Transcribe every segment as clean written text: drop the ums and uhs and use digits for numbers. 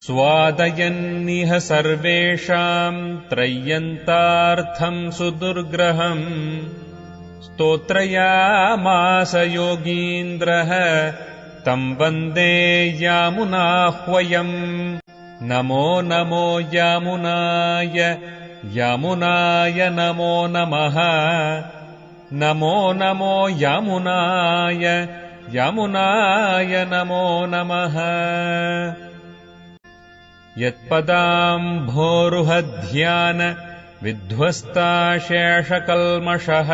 स्वादयन्निह सर्वेषाम् त्रय्यन्तार्थम् सुदुर्ग्रहम् स्तोत्रयामास योगीन्द्रः तम् वन्दे यामुनाह्वयम्। नमो नमो यामुनाय यामुनाय नमो नमः। नमो नमो यामुनाय यामुनाय नमो नमः। यत्पदाम्भोरुहध्यान विध्वस्ताशेषकल्मषः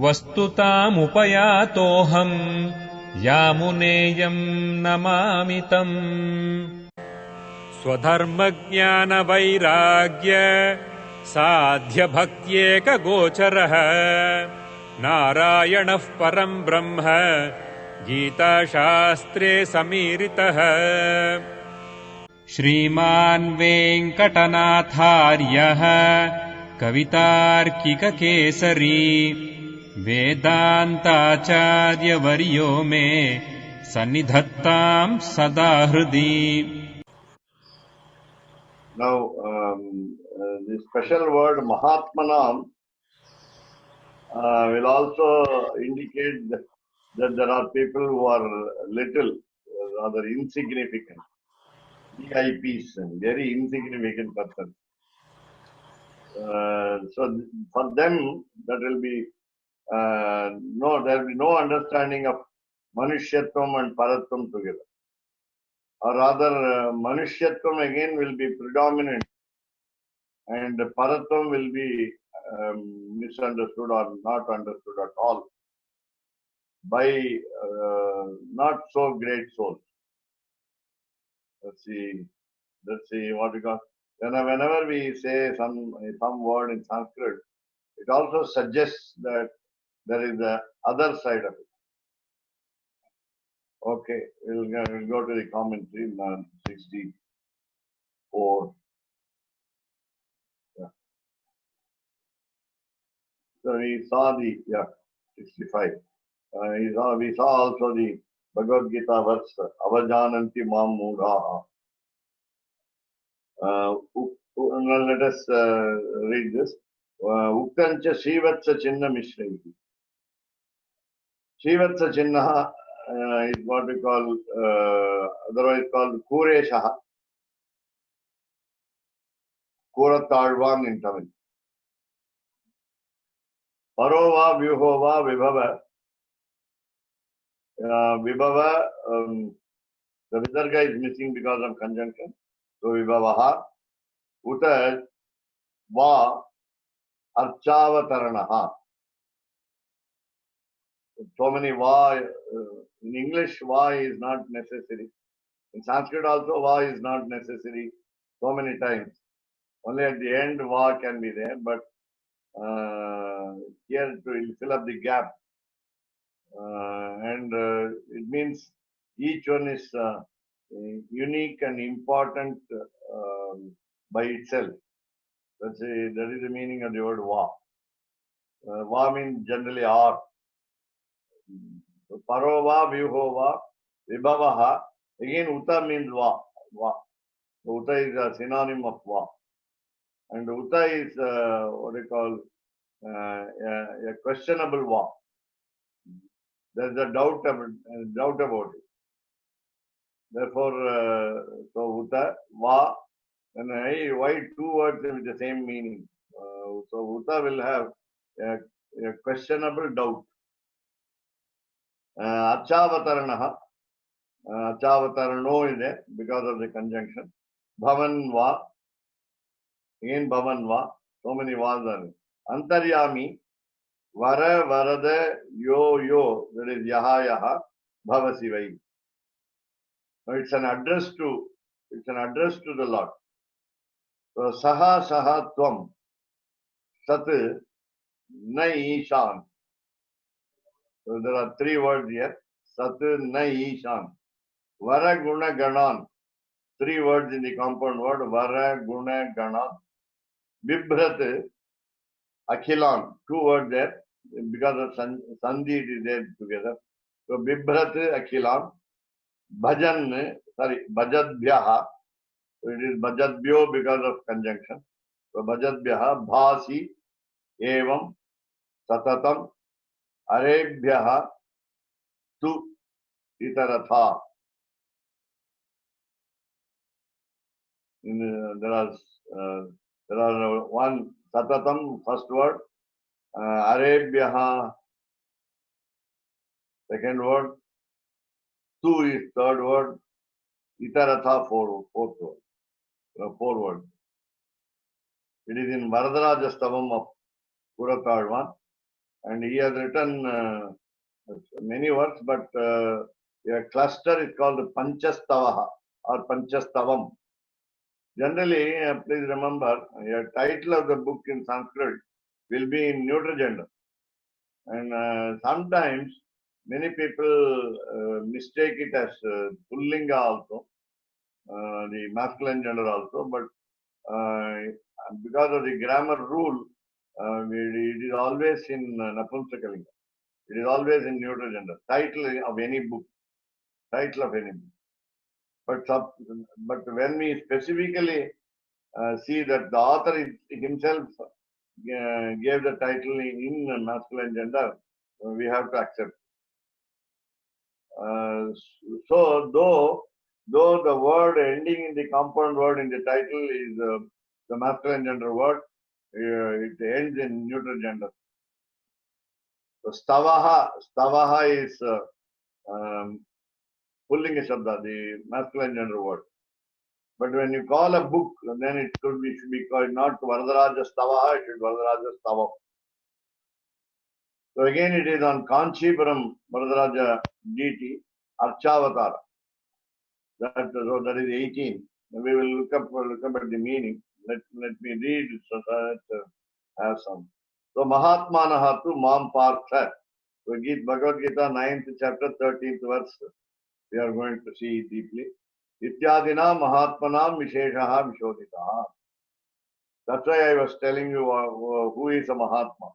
वस्तुतामुपयातोऽहम् यामुनेयम् नमामि तम्। स्वधर्मज्ञानवैराग्य साध्यभक्त्येकगोचरः नारायणः परम् ब्रह्म गीताशास्त्रे समीरितः। श्रीमान् वेङ्कटनाथार्यः कवितार्किककेसरी वेदान्ताचार्यवर्यो मे सन्निधत्ताम् सदा हृदि। Now, the special word Mahatmanam will also indicate that there are people who are little, rather insignificant, VIPs, very insignificant persons. So for them, that will be there will be no understanding of Manushyatvam and Paratvam together. Or rather, Manushyatvam again will be predominant and Paratvam will be misunderstood or not understood at all by not so great souls. Let's see what we got. Whenever we say some word in Sanskrit, it also suggests that there is the other side of it. Okay, we'll go to the commentary, 64. Yeah. So we saw 65. We saw also the Bhagavad Gita verse, Avajananti Mam Mudha. Let us read this. Uktancha Shivatsa Chinna Mishrahi. Shivatsa Chinna is what we call, otherwise called Kureshaha. Kuratalvan in Tamil. Parova, Vyuhova, Vibhava. Vibhava, the Visarga is missing because of conjunction. So Vibhavaha. Uta, Va, Archavataranaha. So many Va. In English, Va is not necessary. In Sanskrit also, Va is not necessary so many times. Only at the end, Va can be there. But here to fill up the gap. And it means each one is unique and important by itself. That is the meaning of the word Va. Va means generally R. So, Parova, Vyuhova, Vibhavaha. Again, Uta means Va. So, Uta is a synonym of Va. And Uta is what they call a questionable Va. There is a doubt about it. Therefore, so Uta, Va, and why two words with the same meaning? So Uta will have a questionable doubt. Achavataranaha, Achavatarano is there because of the conjunction. Bhavan Va, again Bhavan Va, so many Vas are there. Antaryami, Vara, Varada, Yo, that is Yaha, Yaha, Bhavasivai. Now it's an address to the Lord. So Saha Tvam, Sat, Na Ishan. So there are three words here. Sat, Na Ishan. Vara, Guna, Ganan. Three words in the compound word. Vara, Guna, Ganan. Bibhrat, Akhilan. Two words there. Because of Sandhi it is there together. So Bibhrat, Akhilan. Bhajan, Bhajadbhyaha. So it is Bhajadbhyo because of conjunction. So Bhajadbhyaha bhasi evam satatam arebhyaha tu itaratha. There are one satatam, first word, arebhyaha, second word, tu is third word, itaratha fourth word. Four words. It is in Varadaraja Stavam of Puratadvan, and he has written many works, but a cluster is called Panchastavaha or Panchastavam. Generally, please remember, a title of the book in Sanskrit will be in neuter gender. And sometimes many people mistake it as Pullinga also, the masculine gender also, but because of the grammar rule, it is always in Napumsakalinga. It is always in neuter gender. Title of any book. Title of any book. But when we specifically see that the author himself gave the title in masculine gender, we have to accept. So though the word ending in the compound word in the title is the masculine gender word, it ends in neuter gender. So stavaha is Pullinga Shabda, the masculine gender word. But when you call a book, then it should be called not Varadaraja Stavaha, it should be Varadaraja Stavam. So again, it is on Kanchipuram Varadaraja deity, Archavatara. That is 18. We will look up at the meaning. Let me read so that have some. So Mahatmanaha tu Mam Partha. So Bhagavad Gita 9th chapter 13th verse. We are going to see deeply. Ityadina Mahatmanam Visheshaha Vishodhitaha. That's why I was telling you who is a Mahatma.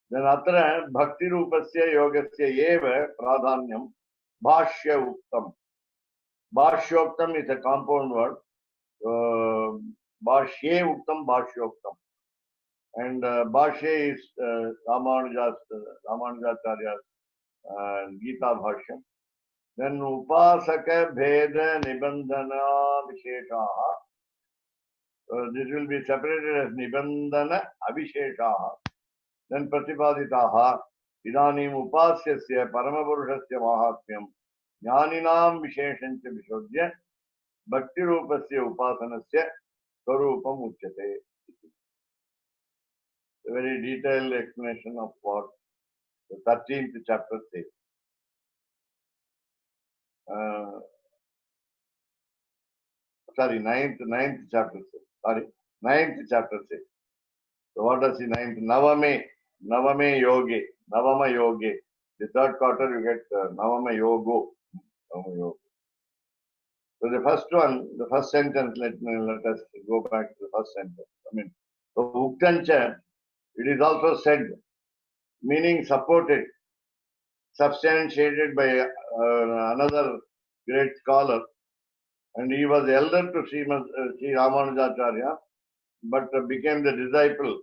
Then atra Bhakti Rupasya Yogasya Eva Pradhanyam Bhashya Uktam. Bhashyoktam is a compound word. Bhashye Uktam, Bhashyoktam. And Bhashya is Ramanujacharya's Gita Bhashyam. Then Upasaka Bheda Nibandhana Visheshaha. This will be separated as Nibandhana Avisheshaha. Then Pratipaditaha. Idanim Upasyasya Paramapurushasya Mahatmyam. Jnaninam Visheshancha Vishodhya. Bhakti Rupasya Upasanasya Swarupam Uchyate. A very detailed explanation of what the 13th chapter says. Sorry, 9th chapter says. Sorry, 9th chapter says. So what does the 9th? Navame Yoge. Navama Yoge. The third quarter you get Navama Yogo. Navama Yoga. So the first one, the first sentence, let us go back to the first sentence. So Uktancha, it is also said, meaning supported, substantiated by another great scholar, and he was elder to Sri Ramanujacharya, but became the disciple,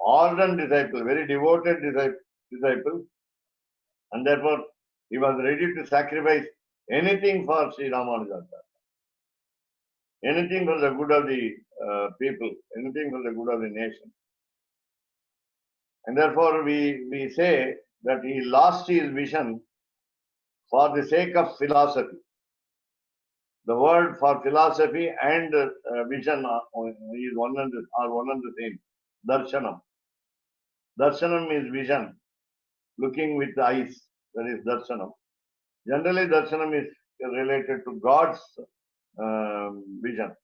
ardent disciple, very devoted disciple, and therefore he was ready to sacrifice anything for Sri Ramanujacharya. Anything for the good of the people, anything for the good of the nation. And therefore we say that he lost his vision for the sake of philosophy. The word for philosophy and vision is one and the same. Darshanam. Darshanam is vision, looking with the eyes. That is darshanam. Generally, darshanam is related to God's vision,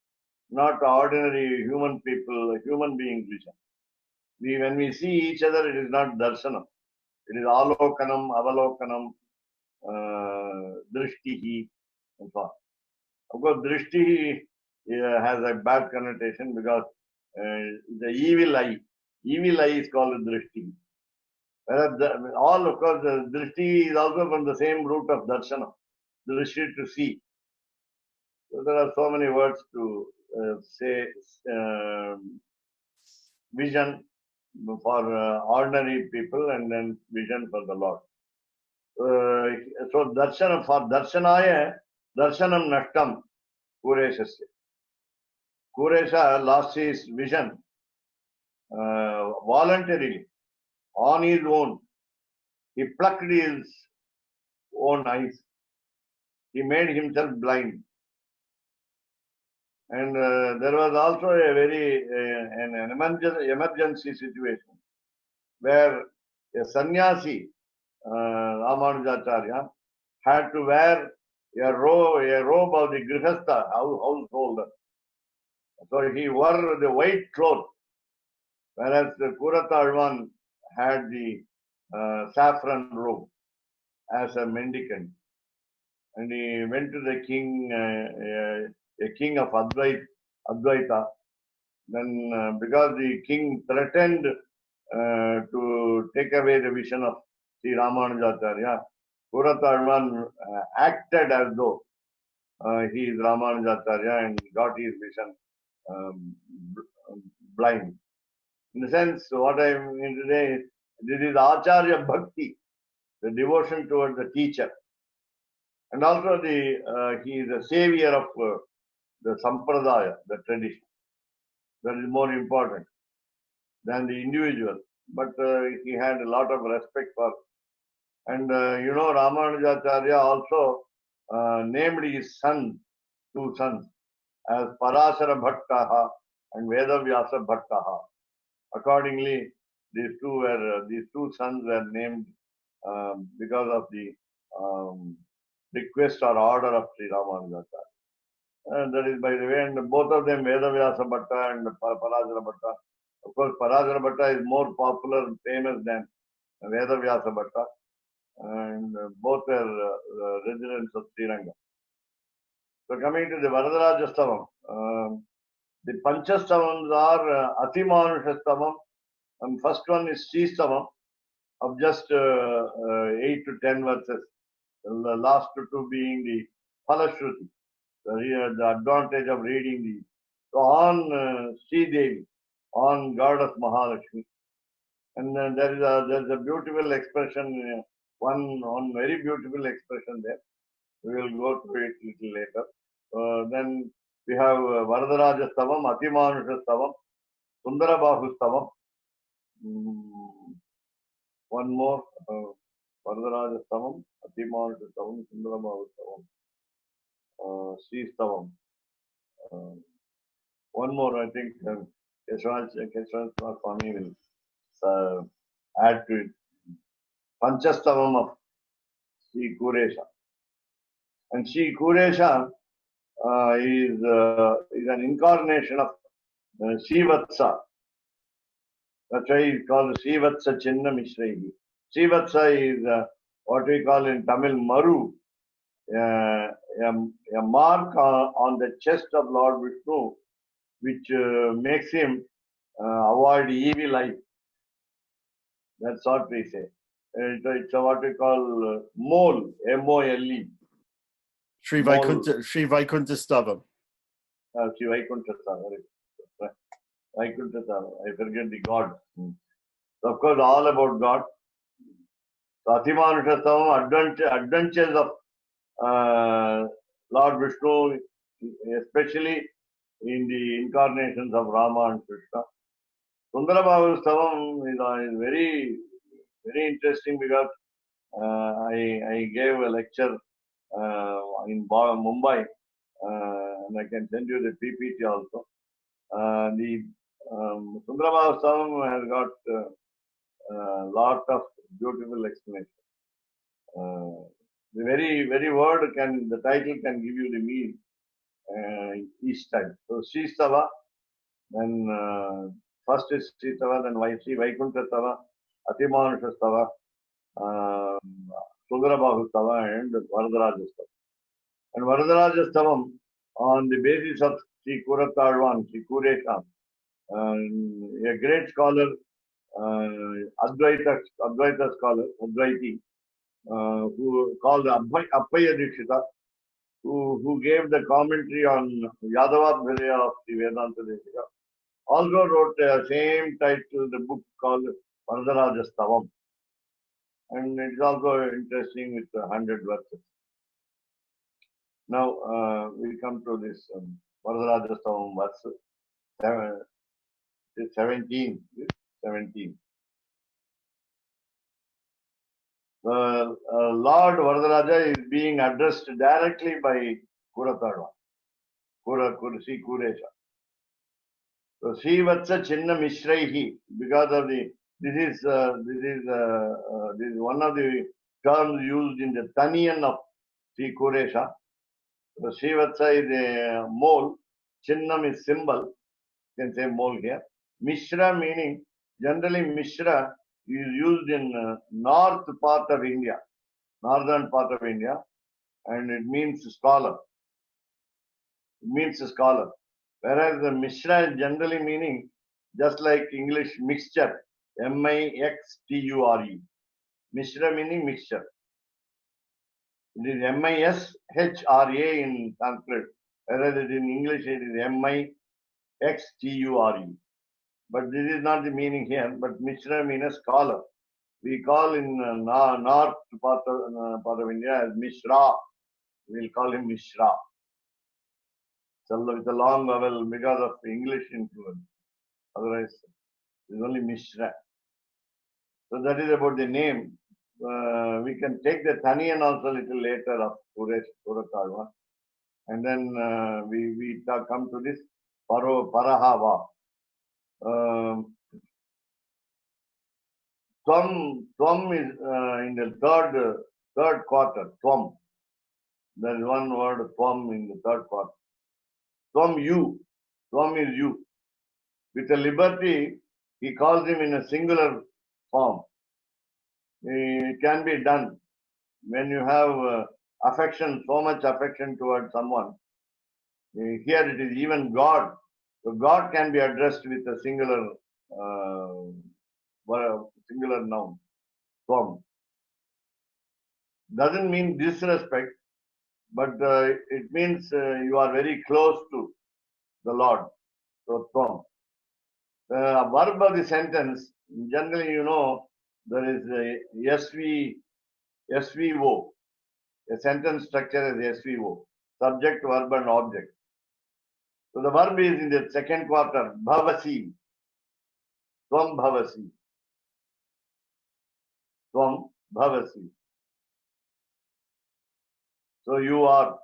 not ordinary human beings' vision. When we see each other, it is not darshanam. It is alokanam, avalokanam, drishtihi, and so on. Of course, drishtihi has a bad connotation because the evil eye. Evil eye is called drishti. Whereas of course, the drishti is also from the same root of darshana. Drishti to see. So there are so many words to say vision for ordinary people and then vision for the Lord. So darshan for darshanaya darshanam nashtam Kureshasya. Kuresha lost his vision voluntarily on his own. He plucked his own eyes. He made himself blind. And there was also a very an emergency situation where a sannyasi, Ramanujacharya, had to wear a robe of the grihastha, householder. So he wore the white cloth, whereas the Kurathalwan had the saffron robe as a mendicant. And he went to the king, a king of Advaita. Then, because the king threatened to take away the vision of Sri Ramanujacharya, Kurathalwan acted as though he is Ramanujacharya and got his vision blind. In a sense, what I mean today is this is Acharya Bhakti, the devotion towards the teacher. And also he is a savior of the sampradaya, the tradition. That is more important than the individual. But he had a lot of respect for. And Ramanujacharya also named his son, two sons, as Parasara Bhattaha and Vedavyasa Bhattaha. Accordingly, these two sons were named because of the request or order of Sri Ramanujacharya. And that is, by the way, and both of them, Vedavyasa Bhatta and Parasara Bhatta. Of course, Parasara Bhatta is more popular and famous than Vedavyasa Bhatta. And both are residents of Sriranga. So coming to the Varadarajastavam, the Panchastavams are Atimanushastavam, and first one is Sristavam of just 8 to 10 verses. The last two being the Phalashruti, the advantage of reading the. So on Sri Devi, on goddess Mahalakshmi, and there's a beautiful expression, one very beautiful expression there. We will go through it a little later. Then we have Varadarajastavam, Atimanushastavam, Sundarabahustavam. One more, Varadarajastavam, Atimanushastavam, Sundarabahustavam, Sristavam. One more, I think, Keshav Swami will add to it. Panchastavam of Sri Kuresha. And Sri Kuresha is an incarnation of Srivatsa. That's why he's called Srivatsa Chinna Mishrehi. Srivatsa is what we call in Tamil Maru, a mark on the chest of Lord Vishnu, which makes him avoid evil eye. That's what we say. It's what we call mole, M-O-L-E. Sri Vaikuntha Stavam. Sri Vaikuntha Stavam. Vaikuntha Stavam. I forget the God. So of course, all about God. So Atimanusha Stavam, adventures of Lord Vishnu, especially in the incarnations of Rama and Krishna. Sundarabahu Stavam is very, very interesting because I gave a lecture in Mumbai, and I can send you the PPT also. The Sundarabahu Stavam has got a lot of beautiful explanation. The very word the title can give you the meaning each time. So Sristava, then first is Sristava, then Sri Vaikuntha Stava, Atimanusha Stava, Sundarabahu Stava, and Varadarajastavam. And Varadarajastavam, on the basis of Sri Kurathalwan, Sri Kuresha, a great scholar, Advaita scholar, Advaiti, who called Appaya Dikshita, who gave the commentary on Yadavabhirya of the Vedanta Devika, also wrote the same titled book called Varadarajastavam. And it's also interesting with 100 verses. Now we come to this Varadarajastavam verse 17. 17. Lord Varadaraja is being addressed directly by Kuratarva, Sri Kuresha. So Srivatsa Chinna Mishrahi, because of this is one of the terms used in the Taniyan of Sri Kuresha. So Srivatsa is a mole, Chinnam is symbol, you can say mole here. Mishra meaning, generally Mishra is used in north part of India, northern part of India, and it means scholar. It means scholar. Whereas the Mishra is generally meaning just like English mixture, M-I-X-T-U-R-E. Mishra meaning mixture. It is M-I-S-H-R-A in Sanskrit, whereas it in English it is M-I-X-T-U-R-E. But this is not the meaning here, but Mishra means a scholar. We call in north part of India as Mishra. We'll call him Mishra. So with a long vowel because of English influence. Otherwise, it's only Mishra. So that is about the name. We can take the Taniyan also a little later of Kuratarva. And then we come to this Parahava. Tvam is in the third quarter. Tvam. There is one word Tvam in the third quarter. Tvam you. Tvam is you. With a liberty, he calls him in a singular form. It can be done when you have affection, so much affection towards someone. Here it is even God. So God can be addressed with a singular noun, form. Doesn't mean disrespect, but it means you are very close to the Lord. So Tvam. The verb of the sentence, generally you know, there is a SVO. A sentence structure is SVO. Subject, verb and object. So the verb is in the second quarter, bhavasi. Tvam bhavasi. Tvam bhavasi. So you are.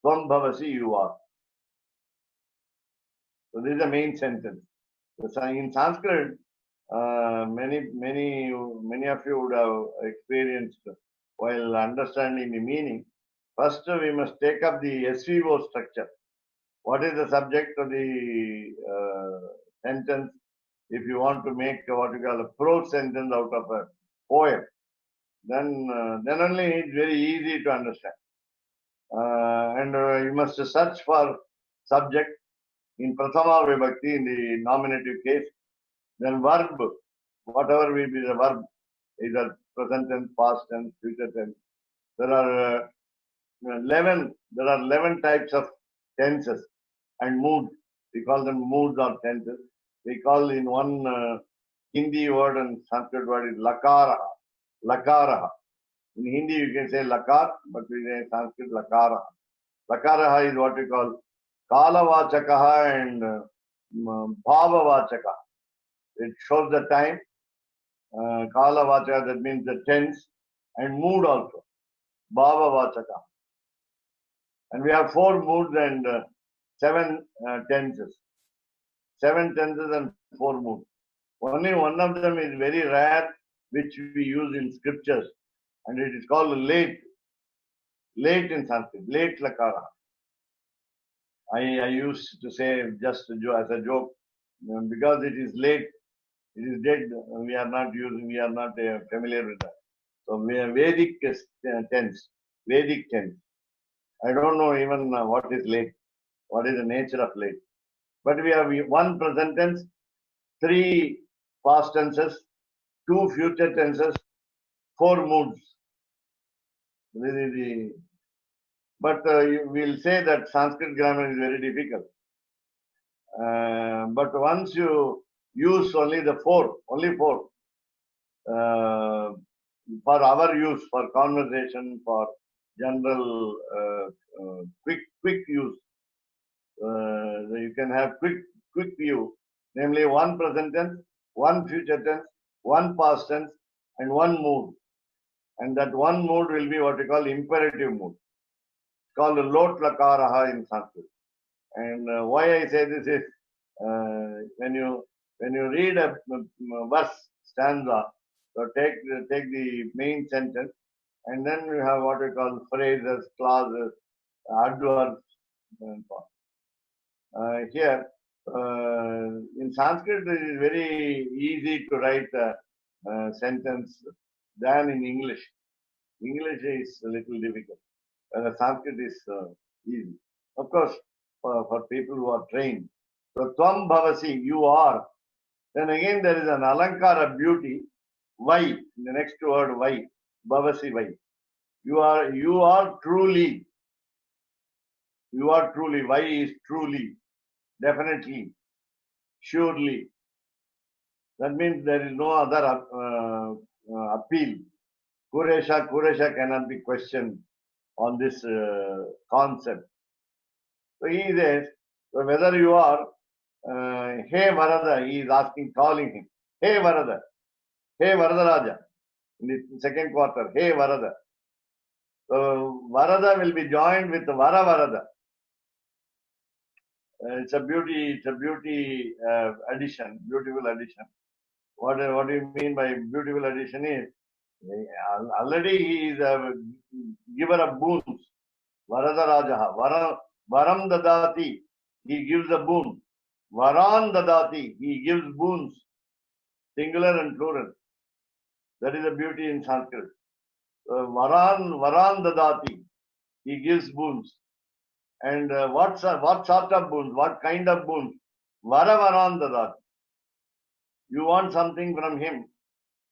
Tvam bhavasi, you are. So this is the main sentence. So in Sanskrit, many of you would have experienced while understanding the meaning. First, we must take up the SVO structure. What is the subject of the sentence? If you want to make what you call a prose sentence out of a poem, then only it's very easy to understand. And you must search for subject in Prathama Vibhakti in the nominative case. Then verb, whatever will be the verb, either present tense, past tense, future tense. There are 11 types of tenses and moods. We call them moods or tenses. We call in one Hindi word and Sanskrit word is lakara. Lakara. In Hindi you can say lakar, but we say Sanskrit lakara. Lakara is what we call kalavachaka and bhavavachaka. It shows the time. Kalavachaka, that means the tense, and mood also. Bhavavachaka. And we have 4 moods and 7 tenses. 7 tenses and 4 moods. Only one of them is very rare, which we use in scriptures, and it is called late. Late in Sanskrit, late lakara. I used to say just as a joke, because it is late, it is dead. We are not familiar with that. So we are Vedic tense, Vedic tense. I don't know even what is late, what is the nature of late. But we have 1 present tense, 3 past tenses, 2 future tenses, 4 moods. This is But we'll say that Sanskrit grammar is very difficult. But once you use only four, for our use, for conversation, for general quick use, you can have quick view, namely one present tense, one future tense, one past tense, and one mood. And that one mood will be what we call imperative mood. It's called lot lakaraha in Sanskrit. And why I say this is when you read a verse stanza, so take the main sentence, and then you have what we call phrases, clauses, adverbs, and so on. Here in Sanskrit, it is very easy to write a sentence than in English. English is a little difficult. Sanskrit is easy. Of course, for people who are trained. So, tvam bhavasi, you are. Then again, there is an alankara beauty. Why? In the next word, why? Bhavasi, why? You are truly. You are truly. Why is truly? Definitely. Surely. That means there is no other appeal. Kuresha cannot be questioned on this concept. So he says, so whether you are, Hey Varada, he is asking, calling him, Hey Varada, Hey Varadaraja, in the second quarter, Hey Varada. So Varada will be joined with Vara Varada. It's a beauty addition, beautiful addition. What do you mean by beautiful addition is, already he is a giver of boons. Varada Rajaha, Varam Dadati, he gives a boon. Varan Dadati, he gives boons. Singular and plural. That is a beauty in Sanskrit. Varan Dadati, he gives boons. And what sort of boons? What kind of boons? Varan Dadati. You want something from him,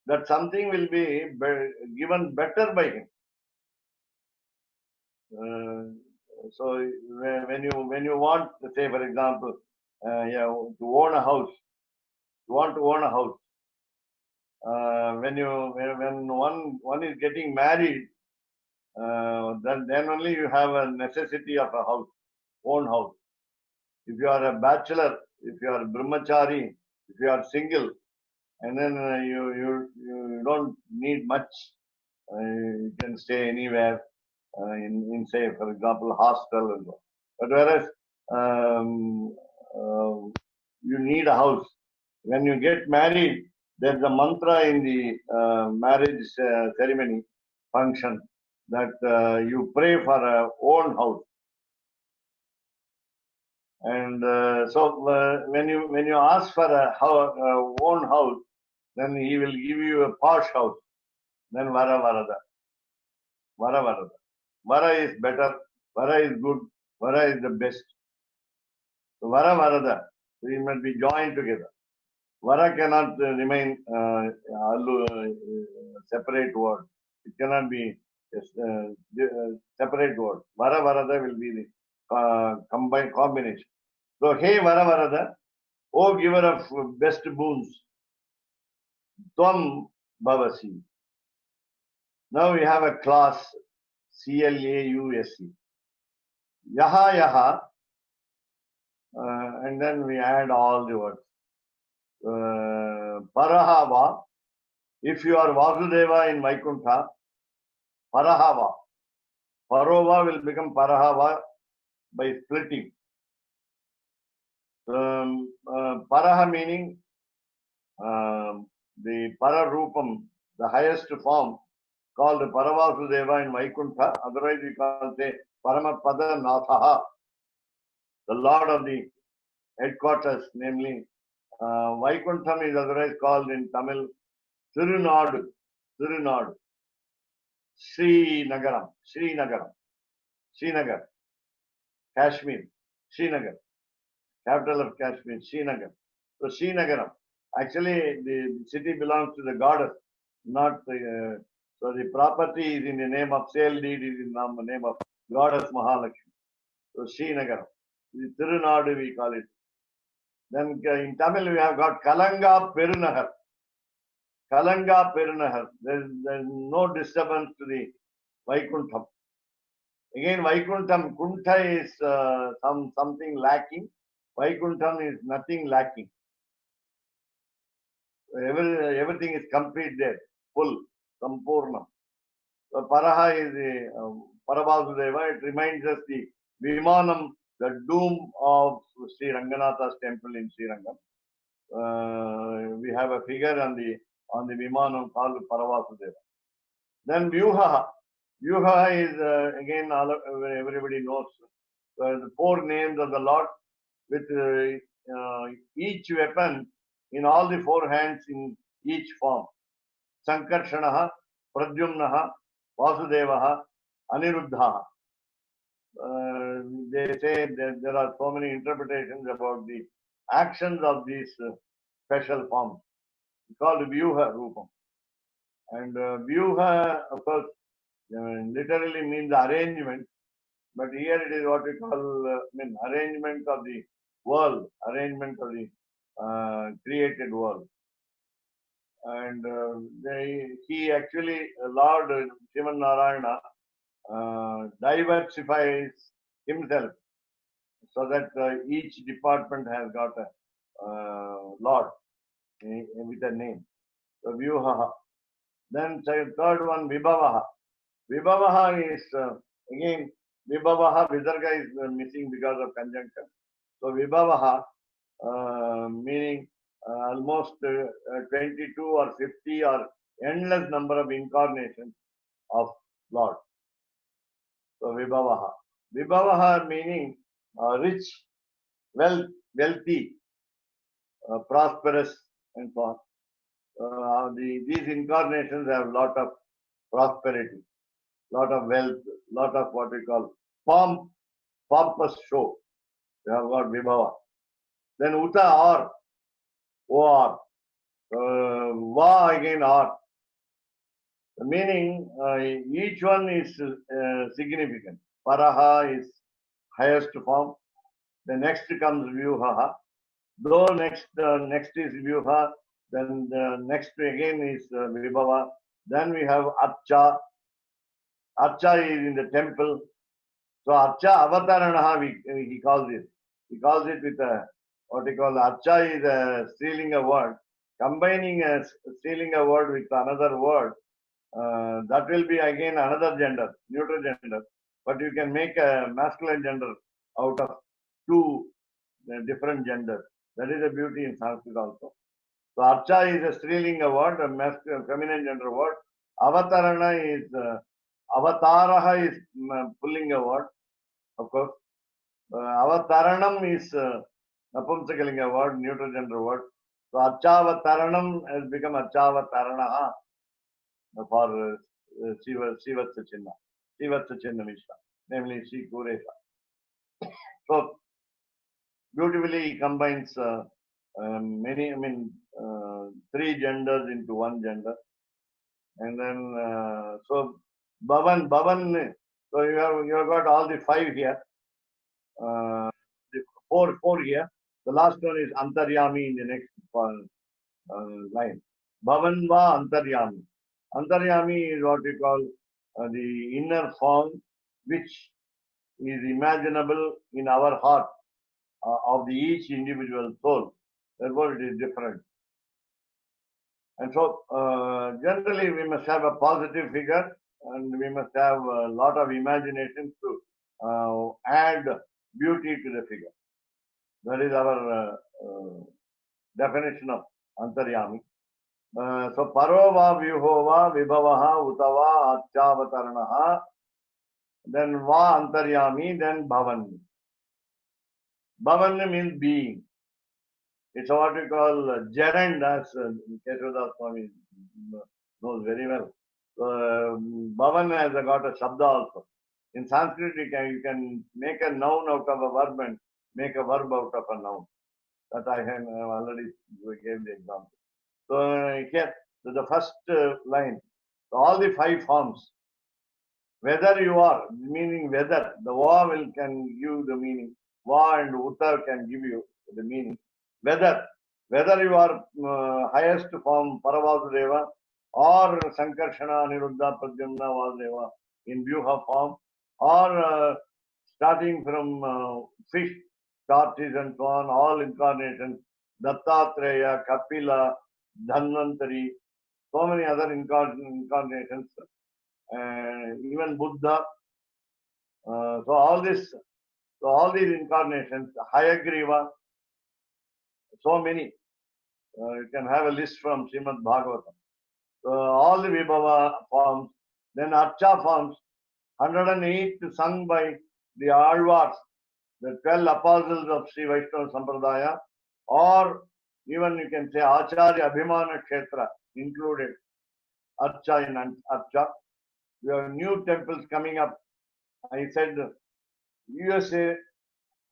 that something will be given better by him. So when you want, say for example, to own a house, you want to own a house. When one is getting married, then only you have a necessity of a house, own house. If you are a bachelor, if you are a brahmachari, if you are single, and then you don't need much, you can stay anywhere in say for example hostel and so. But whereas you need a house. When you get married, there's a mantra in the marriage ceremony function that you pray for a own house. And so when you ask for a own house, then he will give you a posh house. Then Vara Varada. Vara Varada. Vara is better. Vara is good. Vara is the best. So Vara Varada. We must be joined together. Vara cannot remain separate word. It cannot be separate word. Vara Varada will be the combined combination. So, hey Vara Varada, O giver of best boons, Tvam Bhavasi. Now we have a class, C-L-A-U-S-E. Yaha Yaha, and then we add all the words. Parahava, if you are Vasudeva in Vaikuntha, Parahava. Parova will become Parahava by splitting. Paraha meaning the Pararupam, the highest form, called Paravasudeva in Vaikuntha. Otherwise, we can say Paramapada Nathaha, the Lord of the headquarters, namely Vaikuntham is otherwise called in Tamil Tirunadu, Srinagar, Kashmir, Srinagar, capital of Kashmir, Srinagar. So Srinagar, actually the city belongs to the goddess, not the, so the property is in the name of, sale deed is in the name of goddess Mahalakshmi. So Srinagar, the Tirunadu we call it. Then in Tamil we have got Kalanga Perunahar. Kalanga Perunahar. There's no disturbance to the Vaikuntham. Again, Vaikuntham, Kuntha is something lacking. Vaikuntham is nothing lacking. Everything is complete there, full, Sampurnam. So Paraha is the Parabhasudeva. It reminds us the Vimanam, the doom of Sri Ranganatha's temple in Sri Rangam. We have a figure on the Vimanam called Paravasudeva. Then Vyuha. Vyuha is again everybody knows the four names of the Lord with each weapon in all the four hands in each form. Sankarshanaha, Pradyumnaha, Vasudevaha, Aniruddha. They say that there are so many interpretations about the actions of these special forms. It's called Vyuha Rupam. And Vyuha, of course, literally means arrangement, but here it is what we call arrangement of the world, arrangement of the created world. And he actually, Lord Shivan Narayana, diversifies himself so that each department has got a Lord with a name. So Vyuha. Then third one, Vibhavaha. Vibhavaha is again Vibhavaha, Visarga is missing because of conjunction. So Vibhavaha meaning almost 22 or 50 or endless number of incarnations of Lord. So Vibhavaha. Vibhavaha meaning rich, wealthy, prosperous, and so on. These incarnations have lot of prosperity, lot of wealth, lot of what we call pompous show. We have got Vibhava. Then Uta or Va again or. The meaning each one is significant. Paraha is highest form. The next comes Vyuha. Though next is Vyuha, then the next again is Vibhava. Then we have Archa. Archa is in the temple. So Archa Avataranaha he calls it. He calls it with a what he call Archa is a Strilinga word. Combining a Strilinga word with another word, that will be again another gender, neutral gender. But you can make a masculine gender out of two different genders. That is a beauty in Sanskrit also. So Archa is a Strilinga word, a masculine, feminine gender word. Avatarana is Avataraha is Pullinga word, of course. Avataranam is Napumsakalinga word, neutral gender word. So Archavataranam has become Archavataranaha for Sivatsa Chinna Mishra, namely Sri Kuresha. So beautifully he combines many, three genders into one gender. And then, so Bhavan, so you have got all the five here, the four here. The last one is Antaryami in the next line. Bhavan va Antaryami. Antaryami is what we call the inner form which is imaginable in our heart of the each individual soul. Therefore, it is different. And so, generally, we must have a positive figure and we must have a lot of imagination to add beauty to the figure. That is our definition of Antaryami. So, Parova, Vyuhova, Vibhavaha, Utava, Archavataranaha, then Va Antaryami, then Bhavan. Bhavan means being. It's what we call gerund, as Keshavdas Swami knows very well. So, Bhavan has got a Shabda also. In Sanskrit, you can make a noun out of a verb and make a verb out of a noun. That I have already gave the example. So, here, so the first line, so all the five forms Whether you are, meaning whether, the va will can give the meaning. Va and uta can give you the meaning. Whether you are highest form Paravasudeva or Sankarshana, Niruddha, Pradyumna, Vasudeva in Vyuha form, or starting from fish, tortoise and so on, all incarnations, Dattatreya, Kapila, Dhanvantari, so many other incarnations, even Buddha. So all these incarnations, Hayagriva, so many. You can have a list from Srimad Bhagavatam. So all the Vibhava forms, then Archa forms, 108 sung by the Alvars, the 12 apostles of Sri Vaishnava Sampradaya, or even you can say Acharya Abhimana Kshetra included, Archa in Archa. We have new temples coming up. I said USA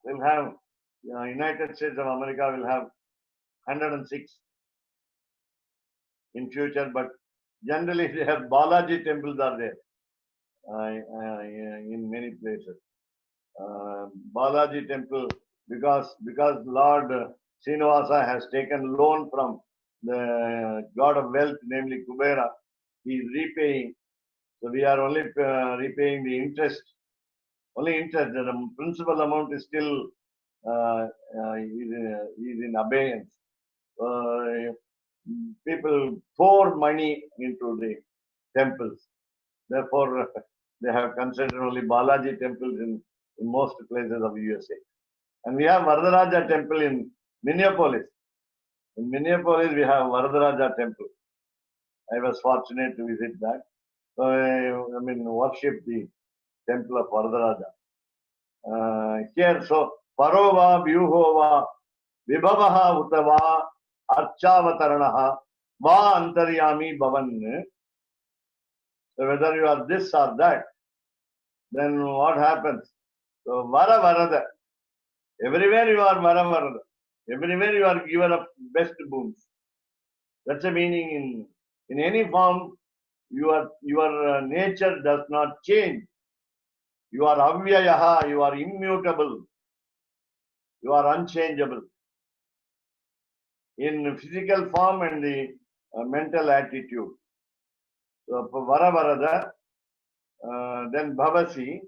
will have, United States of America will have 106 in future, but generally they have Balaji temples are there in many places. Balaji temple, because Lord Srinivasa has taken loan from the god of wealth, namely Kubera, he is repaying. So we are only repaying the interest. Only interest. The principal amount is still is in abeyance. People pour money into the temples. Therefore, they have considered only Balaji temples in most places of USA. And we have Varadaraja temple in Minneapolis. In Minneapolis, we have Varadaraja temple. I was fortunate to visit that. So worship the temple of Varadaraja. Here, so Parova, Vyuhova, Vibhavaha, Utava, Archavataranaha, Va Antaryami Bhavan. So whether you are this or that, then what happens? So Vara Varada. Everywhere you are Vara Varada. Everywhere you are given of best boons. That's the meaning in any form. Your nature does not change. You are avyayaha, you are immutable. You are unchangeable. In physical form and the mental attitude. So Vara Varada, then Bhavasi,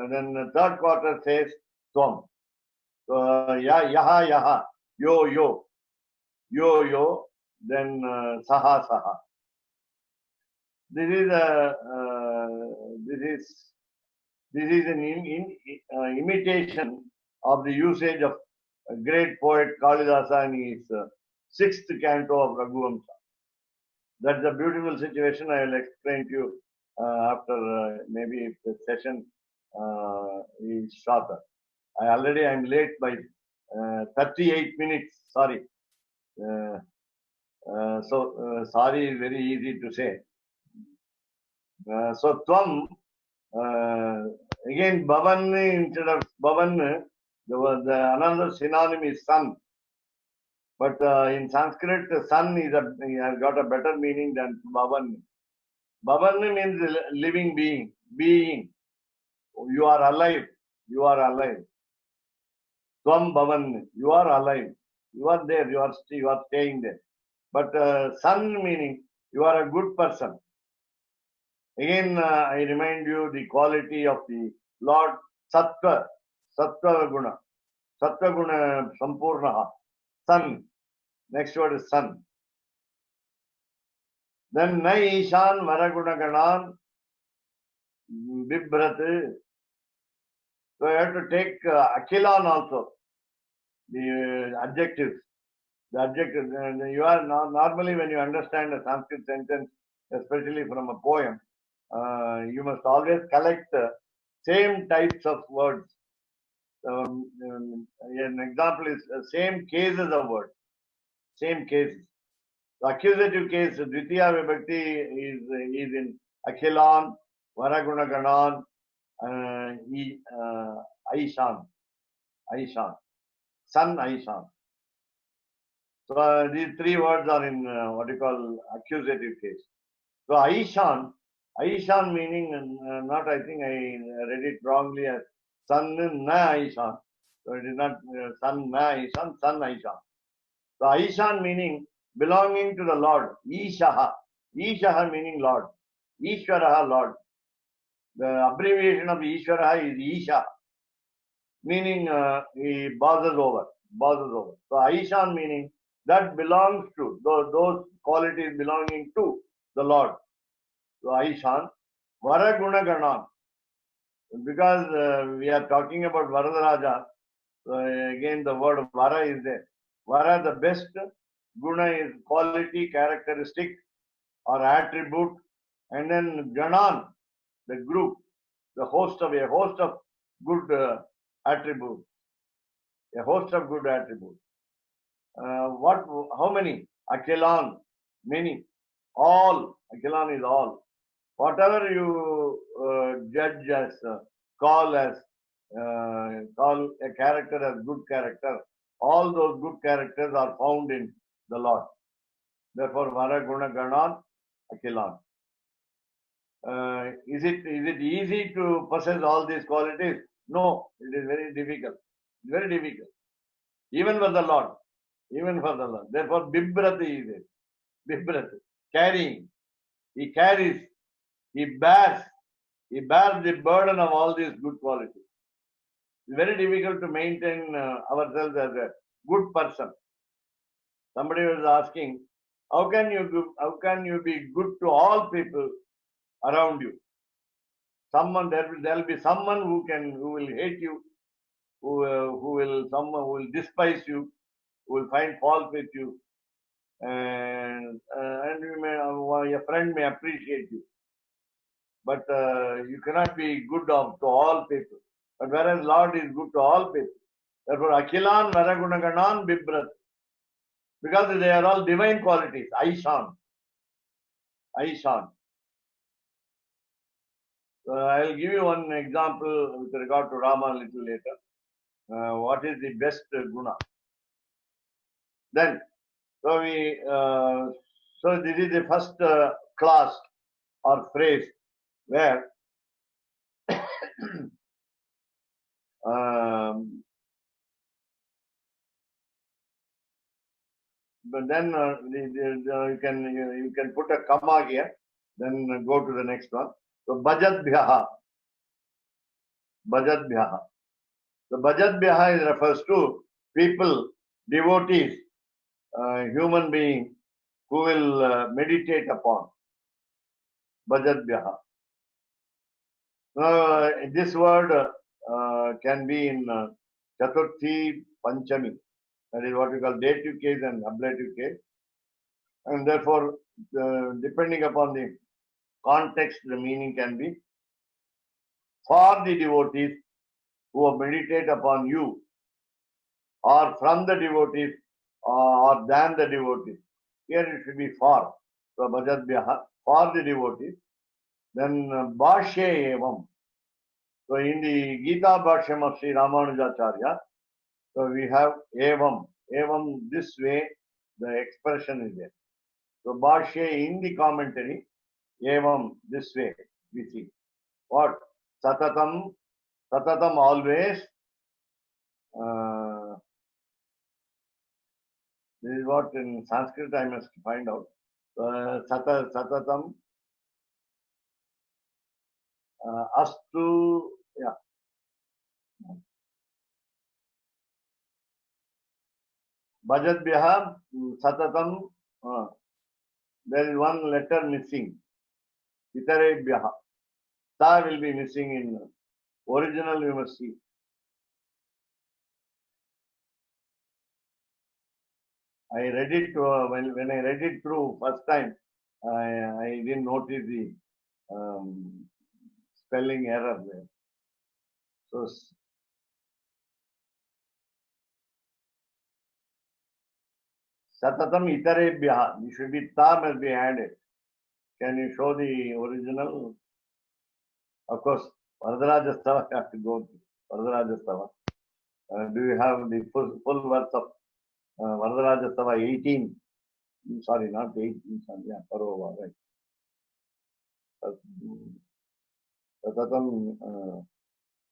then the third quarter says Tvam. So Yaha Yaha, Yo Yo, Yo Yo, then Saha Saha. This is an imitation of the usage of a great poet Kalidasa in his sixth canto of Raghuvamsa. That's a beautiful situation. I will explain to you after maybe if the session is shorter. I am late by 38 minutes. Sorry. Sorry is very easy to say. So Tvam, again Bhavan instead of Bhavan, the another synonym is sun. But in Sanskrit, sun has got a better meaning than Bhavan. Bhavan means living being. You are alive. You are alive. Tvam Bhavan, you are alive. You are there. You are staying there. But sun meaning you are a good person. Again, I remind you the quality of the Lord Sattva Guna. Sattva Guna Sampurnaha. Sun. Next word is sun. Then Naishan Varaguna Ganan Bibrat. So you have to take Akhilan also. The adjectives. The adjective. You are normally when you understand a Sanskrit sentence, especially from a poem, you must always collect the same types of words. An example is same cases of words. Same cases. The accusative case, Dvitiya Vibhakti is in Akhilan, Varaguna Ganan, Aishan. Sun Aishan. So these three words are in what you call accusative case. So Aishan Aishan meaning, not, I think I read it wrongly as Sun Na Aishan. So it is not Sun Na Aishan, Sun Aishan. So Aishan meaning belonging to the Lord. Ishaha. Ishaha meaning Lord. Ishwaraha, Lord. The abbreviation of Ishwaraha is Isha, meaning he bosses over. Bosses over. So Aishan meaning that belongs to, those qualities belonging to the Lord. So Aishan. Varaguna Ganan. Because we are talking about Varadaraja, again the word Vara is there. Vara, the best. Guna is quality, characteristic or attribute. And then Ganan, the group, a host of good attributes. A host of good attributes. How many? Akilan, many. All. Akilan is all. Whatever you judge as, call a character as good character, all those good characters are found in the Lord. Therefore, Vara Guna Ganan Akilan. Is it easy to possess all these qualities? No, it is very difficult. Very difficult. Even for the Lord. Even for the Lord. Therefore, Bibrati is it. Bibrati. Carrying. He carries. He bears the burden of all these good qualities. It's very difficult to maintain ourselves as a good person. Somebody was asking, how can you be good to all people around you? There will be someone who will hate you, someone who will despise you, who will find fault with you, and your friend may appreciate you, but you cannot be good to all people. But whereas Lord is good to all people. Therefore, Akilan Varagunaganan Bibrat. Because they are all divine qualities. Aishan. Aishan. I'll give you one example with regard to Rama a little later. What is the best guna? Then, so this is the first class or phrase where but then you can put a comma here, then go to the next one. So Bhajat Bhyaha. Bhajat Bhyaha. The Bhajat Bhyaha refers to people, devotees, human beings who will meditate upon. Bhajat Bhyaha. This word can be in Chaturthi Panchami. That is what we call dative case and ablative case. And therefore, depending upon the context, the meaning can be for the devotees who meditate upon you, or from the devotees, or than the devotees. Here it should be for. So Bhajat Bhyaha, for the devotees. Then Bhashya Evam. So in the Gita Bhashyam of Sri Ramanujacharya, so we have Evam. Evam, this way, the expression is there. So Bhashya in the commentary, Evam, this way, we see. What? Satatam always. This is what in Sanskrit I must find out. Satatam astu, yeah. Bhajat Bhyaha Satatam, there is one letter missing. Itare Bhyaha. Ta will be missing in original, you must see. I read it when I read it through first time. I didn't notice the spelling error there. So Satatam Itarebhyaha. It should be Ta must be added. Can you show the original? Of course, Varadarajastava have to go to Varadarajastava. Do you have the full words of Varadarajastava 18? Sorry, not 18. Yeah, Parova, right. Satatam,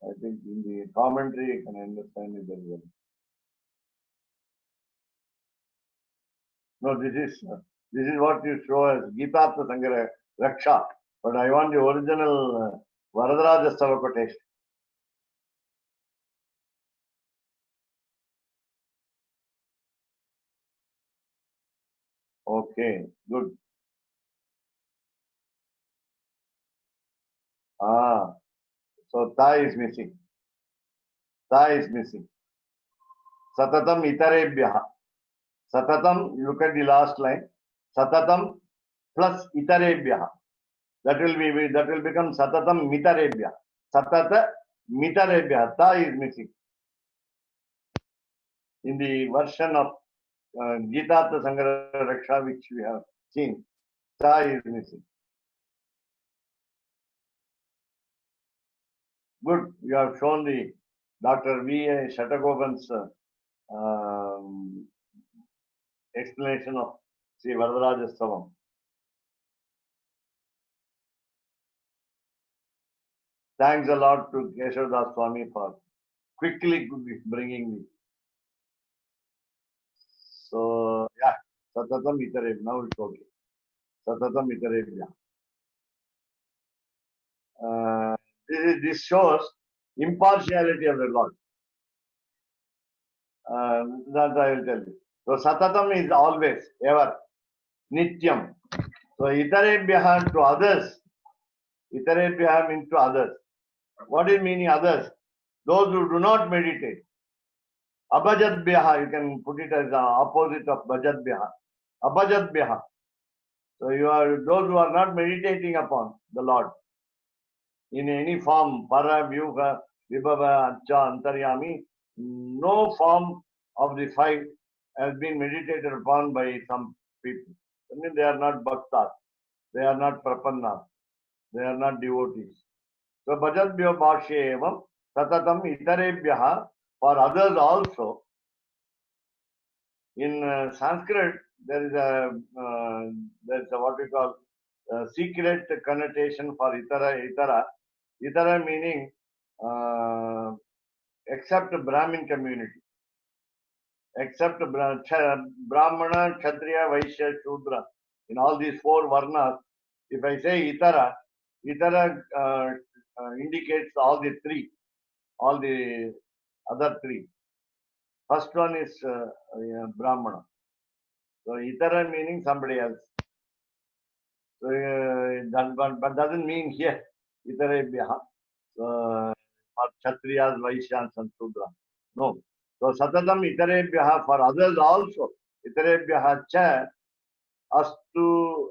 I think in the commentary you can understand it very well. No, this is what you show as Gitatma Sangra Raksha, but I want the original Varadaraja quotation. Okay, good. So Ta is missing. Ta is missing. Satatam itarebhyaha. Satatam, look at the last line. Satatam plus itarebhyaha. That will become satatam mitarebhya. Satata mitarebhya. Ta is missing. In the version of Gitatma Sangra Raksha which we have seen, Ta is missing. Good. You have shown the Dr. V.A. Shatagopan's explanation of Sri Varadarajastavam. Thanks a lot to Keshavdas Swami for quickly bringing me. So, yeah, Satatam Itarev. Now it's okay. Satatam Itarebhya. This shows impartiality of the Lord. That I will tell you. So, Satatam is always, ever, Nityam. So, Itarebhya to others. Itarebhya means to others. What is meaning others? Those who do not meditate. Abhajadbhyaha, you can put it as the opposite of Bhajadbhyaha. Abhajadbhyaha. So you are those who are not meditating upon the Lord in any form, para, vyuha, vibhava, ancha, antaryami, no form of the five has been meditated upon by some people. I mean, they are not bhaktas, they are not prapannas, they are not devotees. So bhajadbhyo bhashye evam satatam itarebhyaha, for others also. In Sanskrit, there is a what we call secret connotation for itara. Itara meaning except Brahmin community, except Brahmana, Kshatriya, Vaishya, Shudra. In all these four varnas, if I say itara, itara indicates all the three, all the other three. First one is Brahmana. So itara meaning somebody else. So but doesn't mean here itarebhyaha. So for Kshatriyas, Vaishyas and Shudra. No. So satatam itarebhyaha, for others also. Itarebhyaha cha astu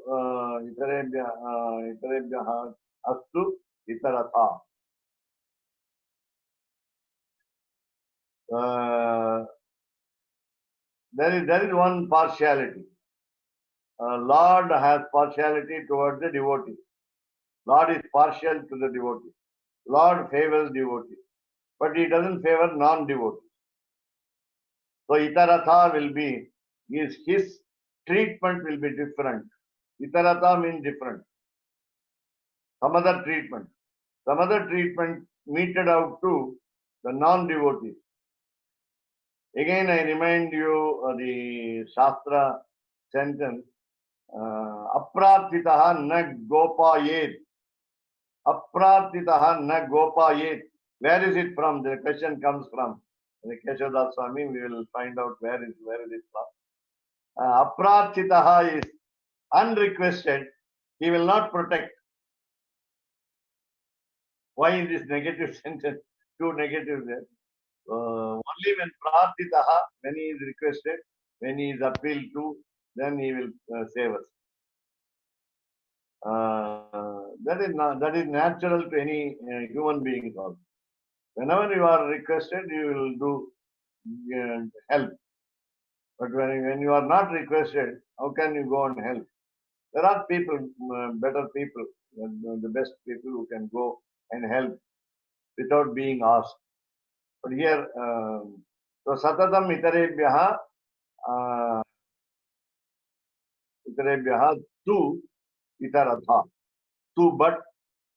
itarebhyaha astu itaratha. There is one partiality. Lord has partiality towards the devotee. Lord is partial to the devotee. Lord favors devotee, but he doesn't favor non-devotees. So itaratha will be, his treatment will be different. Itaratha means different. Some other treatment meted out to the non-devotees. Again, I remind you the Shastra sentence, Aprarthitaha na gopayet. Aprarthitaha na gopayet. Where is it from? The question comes from the Keshavdas Swami. We will find out where is it from. Aprarthitaha is unrequested. He will not protect. Why is this negative sentence? Two negatives there. Only when prarthitaha, when he is requested, when he is appealed to, then he will save us. That is natural to any human being also. Whenever you are requested, you will do help. But when you are not requested, how can you go and help? There are people, better people, the best people who can go and help without being asked. But here, so satatam itarebhyaha tu itaratha. tu but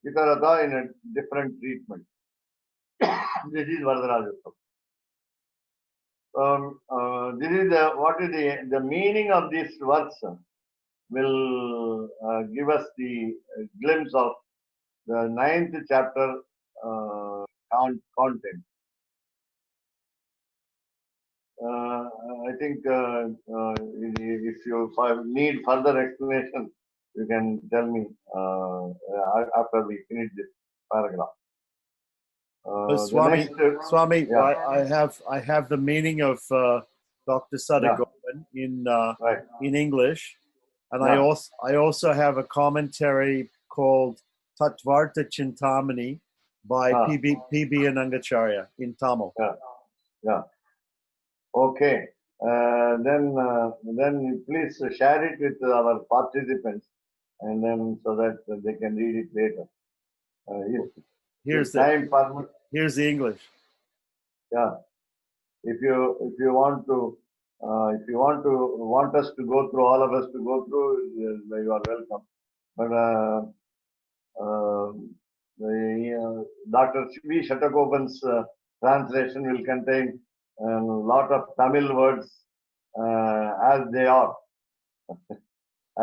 itarata in a different treatment. This is Varadarajastava. This is what is the meaning of this verse will give us the glimpse of the 9th chapter content. I think if you need further explanation, you can tell me after we finish this paragraph. Swami, Swami, yeah. I have the meaning of Dr. Sadagopan Right. in English, and Yeah. I also have a commentary called Tattvartha Chintamani by P.B. Anangacharya in Tamil. Yeah. Okay. Then please share it with our participants, and then so that they can read it later. Here's the English. Yeah. If you want us to go through, all of us to go through, you are welcome. But Dr. V. Shatagopan's translation will contain a lot of Tamil words as they are.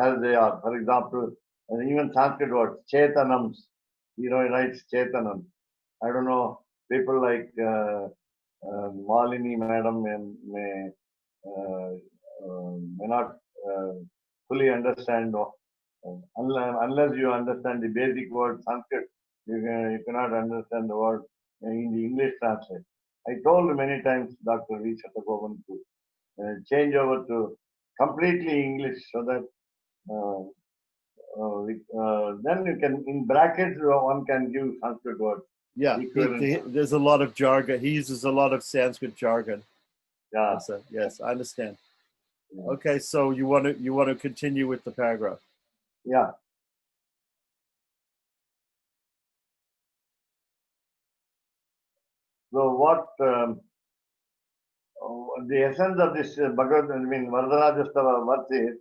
As they are. For example, even Sanskrit words, Chetanams. He writes Chetanam. I don't know, people like Malini madam may not fully understand, unless you understand the basic word Sanskrit, you cannot understand the word in the English translation. I told many times Dr. V. Shatagopan to change over to completely English so that then you can, in brackets, one can give Sanskrit words. Yeah, there's a lot of jargon. He uses a lot of Sanskrit jargon. Yeah. Yes, I understand. Okay, so you want to continue with the paragraph? Yeah. So what the essence of this Varadarajastava verse is,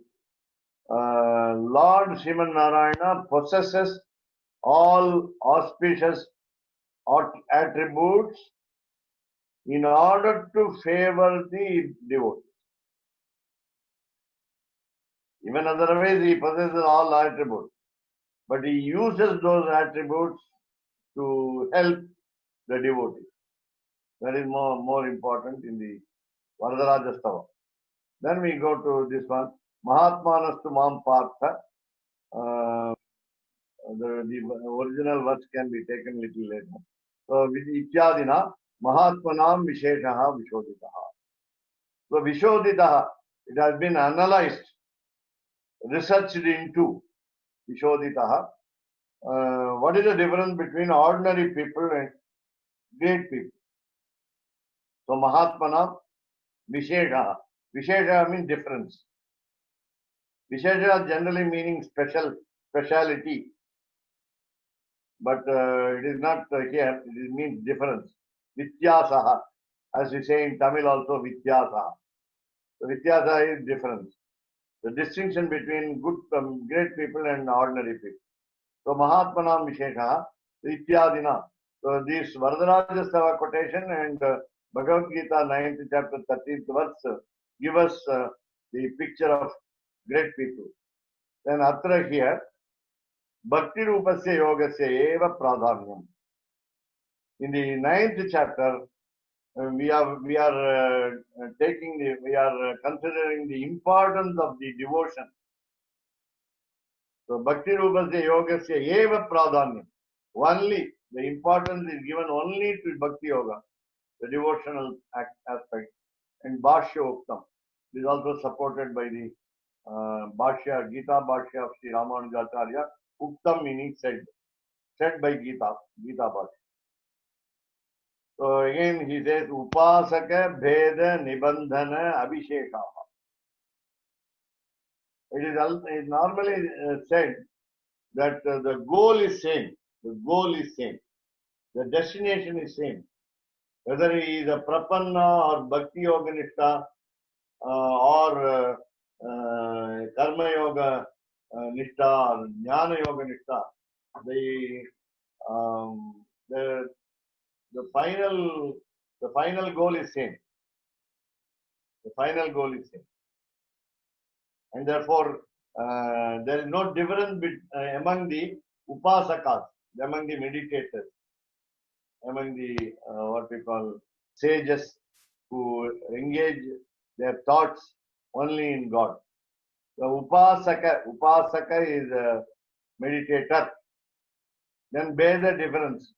Lord Sriman Narayana possesses all auspicious attributes in order to favor the devotee. Even otherwise, he possesses all attributes, but he uses those attributes to help the devotee. That is more important in the Varadarajastava. Then we go to this one, Mahatmanastu Mam Partha. The original verse can be taken little later. So, with Ityadina, Mahatmanam Visheshaha Vishoditaha. So, Vishoditaha, it has been analyzed, researched into Vishoditaha. What is the difference between ordinary people and great people? So, Mahatmanam Visheshaha. Visheshaha means difference. Vishesha generally meaning speciality. But it is not here, it means difference. Vityasaha, as we say in Tamil also, Vityasaha. So Vityasaha is difference. The distinction between great people and ordinary people. So Mahatmanam Visheshaha, Ityadina. So this Varadarajastava quotation and Bhagavad Gita 9th chapter 13th verse give us the picture of great people. Then Atra here, Bhakti Rupasya Yogasya Eva Pradhamyam. In the 9th chapter, we are considering the importance of the devotion. So Bhakti Rupasya Yogasya Eva Pradhamyam. Only the importance is given only to Bhakti Yoga, the devotional aspect, and Bhashya Uktam. This is also supported by the Bhashya, Gita Bhashya of Sri Ramanujacharya. Uktam meaning said by Gita Bhashya. So again he says, Upasaka Bheda Nibandhana Abhishekaha. It is normally said that the goal is same. The goal is same. The destination is same. Whether he is a Prapanna or Bhakti Yoga Nishta or Karma Yoga Nishta or Jnana Yoga Nishta, the the final goal is same. The final goal is same, and therefore there is no difference among the upasakas, among the meditators, among the what we call sages who engage their thoughts only in God. The upasaka is a meditator. Then bear the difference.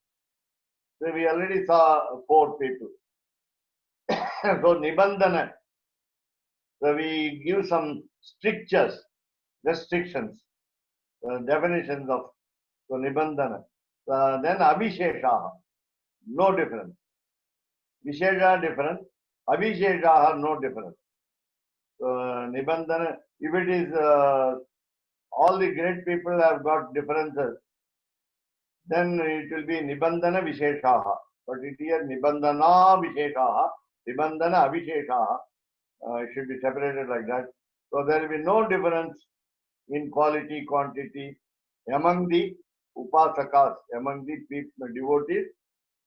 So we already saw 4 people. So Nibandhana. So we give some strictures, restrictions, definitions of so Nibandhana. Then Abhisheshaha, no difference. Vishesha different, Abhisheshaha no difference. Nibandhana, if it is all the great people have got differences, then it will be Nibandhana Visheshaha. But it here Nibandhana Visheshaha, Nibandhana Abhisheshaha. It should be separated like that. So there will be no difference in quality, quantity among the upasakas, among the people, devotees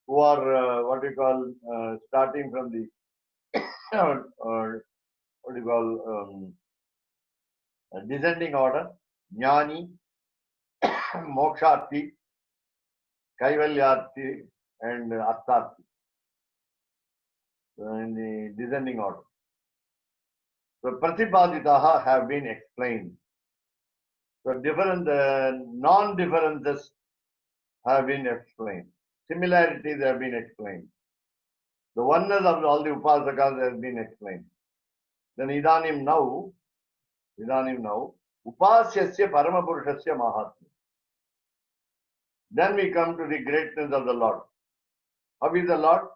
who are what we call starting from the what do you call descending order, Jnani, Moksharthi, Kaivalyarthi, and Artharthi in the descending order. So Pratipaditaha have been explained. So different non-differences have been explained. Similarities have been explained. The oneness of all the upasakas has been explained. Then Idanim now, Upasyasya Paramapurushasya Mahatma. Then we come to the greatness of the Lord. How is the Lord?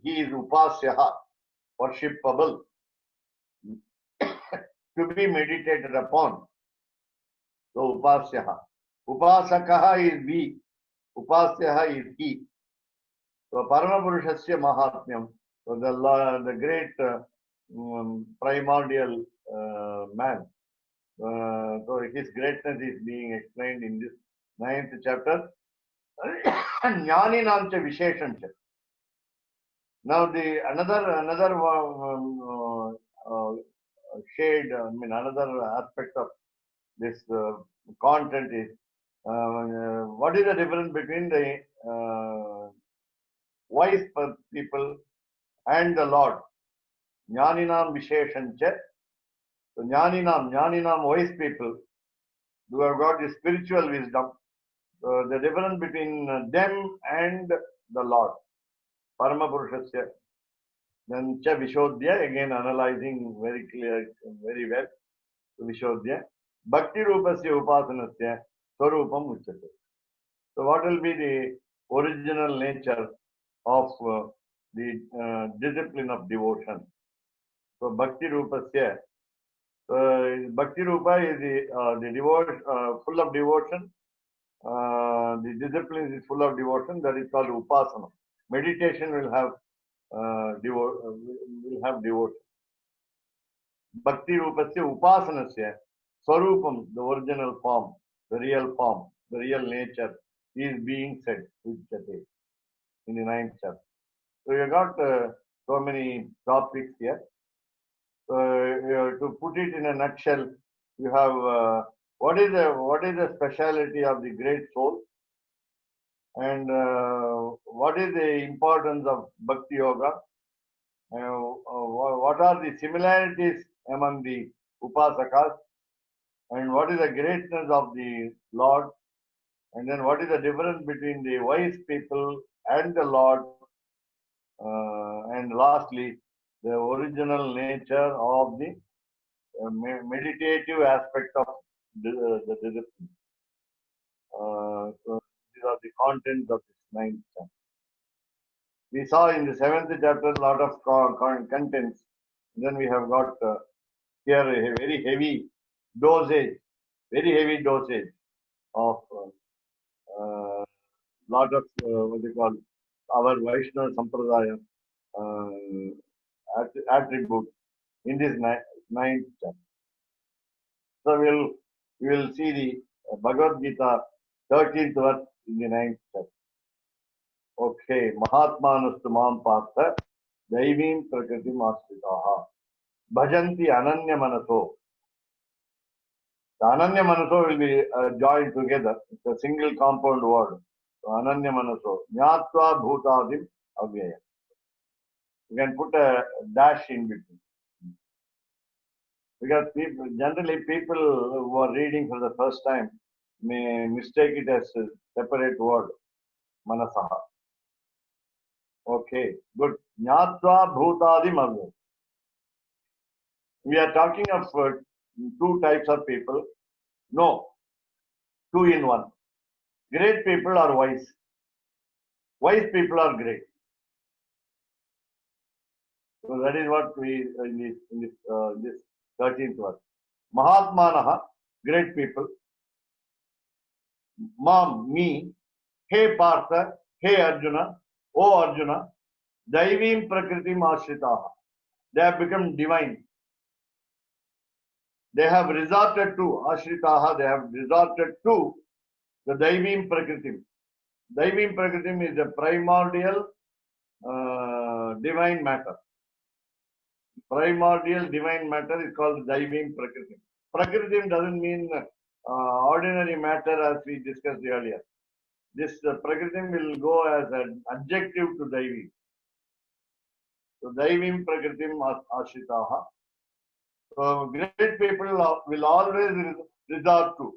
He is Upasyaha, worshipable, to be meditated upon. So Upasyaha. Upasakaha is we. Upasyaha is he. So Paramapurushasya Mahatmyam. So the great primordial man. So his greatness is being explained in this 9th chapter. Jnaninamcha Visheshancha. Now the another shade, another aspect of this content is what is the difference between the wise people and the Lord? Jnaninam Visheshancha. So Jnaninam wise people who have got the spiritual wisdom. So the difference between them and the Lord. Paramapurushasya. Then Cha Vishodhya, again analyzing very clear, very well. Vishodhya. Bhakti Rupasya Upasanasya Swarupam Uchate. So what will be the original nature of the discipline of devotion? So Bhakti Rupasya. Bhakti Rupa is the devotion, full of devotion. The discipline is full of devotion. That is called Upasana. Meditation will have devotion. Bhakti Rupasya Upasanasya Swarupam, the original form, the real nature is being said Uchate in the 9th chapter. So you got so many topics here. To put it in a nutshell, you have what is the speciality of the great soul, and what is the importance of Bhakti Yoga, what are the similarities among the upasakas, and what is the greatness of the Lord, and then what is the difference between the wise people and the Lord, and lastly, the original nature of the meditative aspect of the discipline. So these are the contents of this 9th chapter. We saw in the 7th chapter a lot of contents. Then we have got here a very heavy dosage of lot of what they call our Vaishnava Sampradaya attribute in this 9th chapter. So we will see the Bhagavad Gita 13th verse in the 9th chapter. Okay, Mahatmanastu mam partha daivim prakriti masritaha bhajanti ananya manaso. The ananya manaso will be joined together. It's a single compound word. So ananya manaso nyatva bhutadim avyaya. You can put a dash in between. Because generally people who are reading for the first time may mistake it as a separate word, manasaha. Okay, good. Nyatva bhutadim avyaya. We are talking of two types of people. No, two in one. Great people are wise. Wise people are great. So that is what we in this 13th verse. Mahatmanaha, great people. Mam, me. Hey Partha, hey Arjuna, O Arjuna. Daivim Prakritim Ashritaha. They have become divine. They have resorted to Ashritaha. They have resorted to the Daivim Prakritim. Daivim Prakritim is the primordial divine matter. Primordial divine matter is called Daivim Prakritim. Prakritim doesn't mean ordinary matter as we discussed earlier. This Prakritim will go as an adjective to Daivim. So Daivim Prakritim Ashritaha. So great people will always resort to.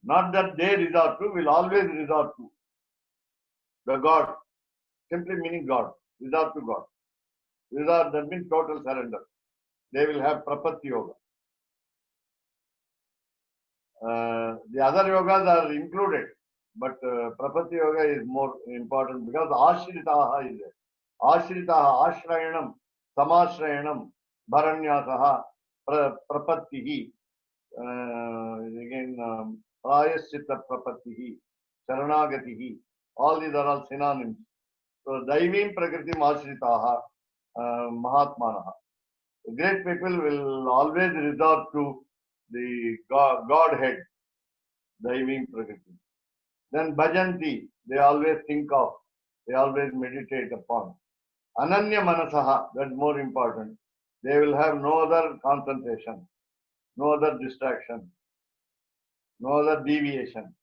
Not that they resort to, will always resort to. The God. Simply meaning God. Resort to God. Resort, that means total surrender. They will have Prapatti Yoga. The other yogas are included, but Prapatti Yoga is more important because Ashritaha is there. Ashritaha, Ashrayanam, Samashrayanam, Bharanyasaha, Prapattihi, again Prayaschitta Prapattihi, Sharanagatihi. All these are all synonyms. So Daivim Prakritim Ashritaha, Mahatmanaha. Great people will always resort to the Godhead, Daivim Prakritim. Then Bhajanti, they always think of, they always meditate upon. Ananya Manasaha, that's more important. They will have no other concentration, no other distraction, no other deviation.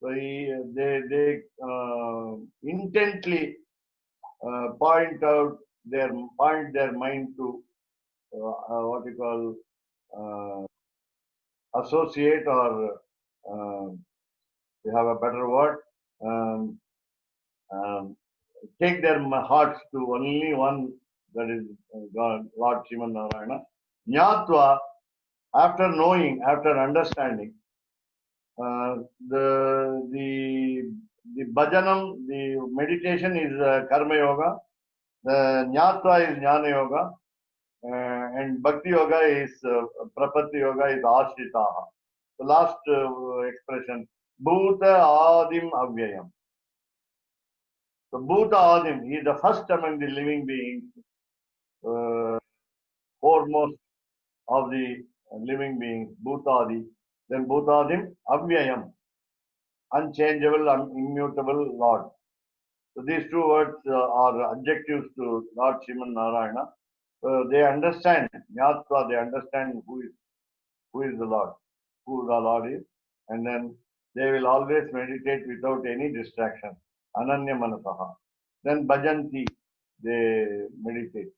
So they intently point their mind to what you call associate, or you have a better word, take their hearts to only one, that is God, Lord Sriman Narayana. Nyatva, after knowing, after understanding, the bhajanam, the meditation is karma yoga, the nyatva is jnana yoga, and bhakti yoga is prapatti yoga is ashritaha. The last expression, bhuta adim avyayam. So bhuta adim, he is the first among the living beings, foremost of the living beings, bhutadi. Then bhutadim avyayam, unchangeable, immutable Lord. So these two words are adjectives to Lord Sriman Narayana. They understand, Nyatva, they understand who is the Lord, who the Lord is, and then they will always meditate without any distraction. Ananya Manasaha. Then Bhajanti, they meditate.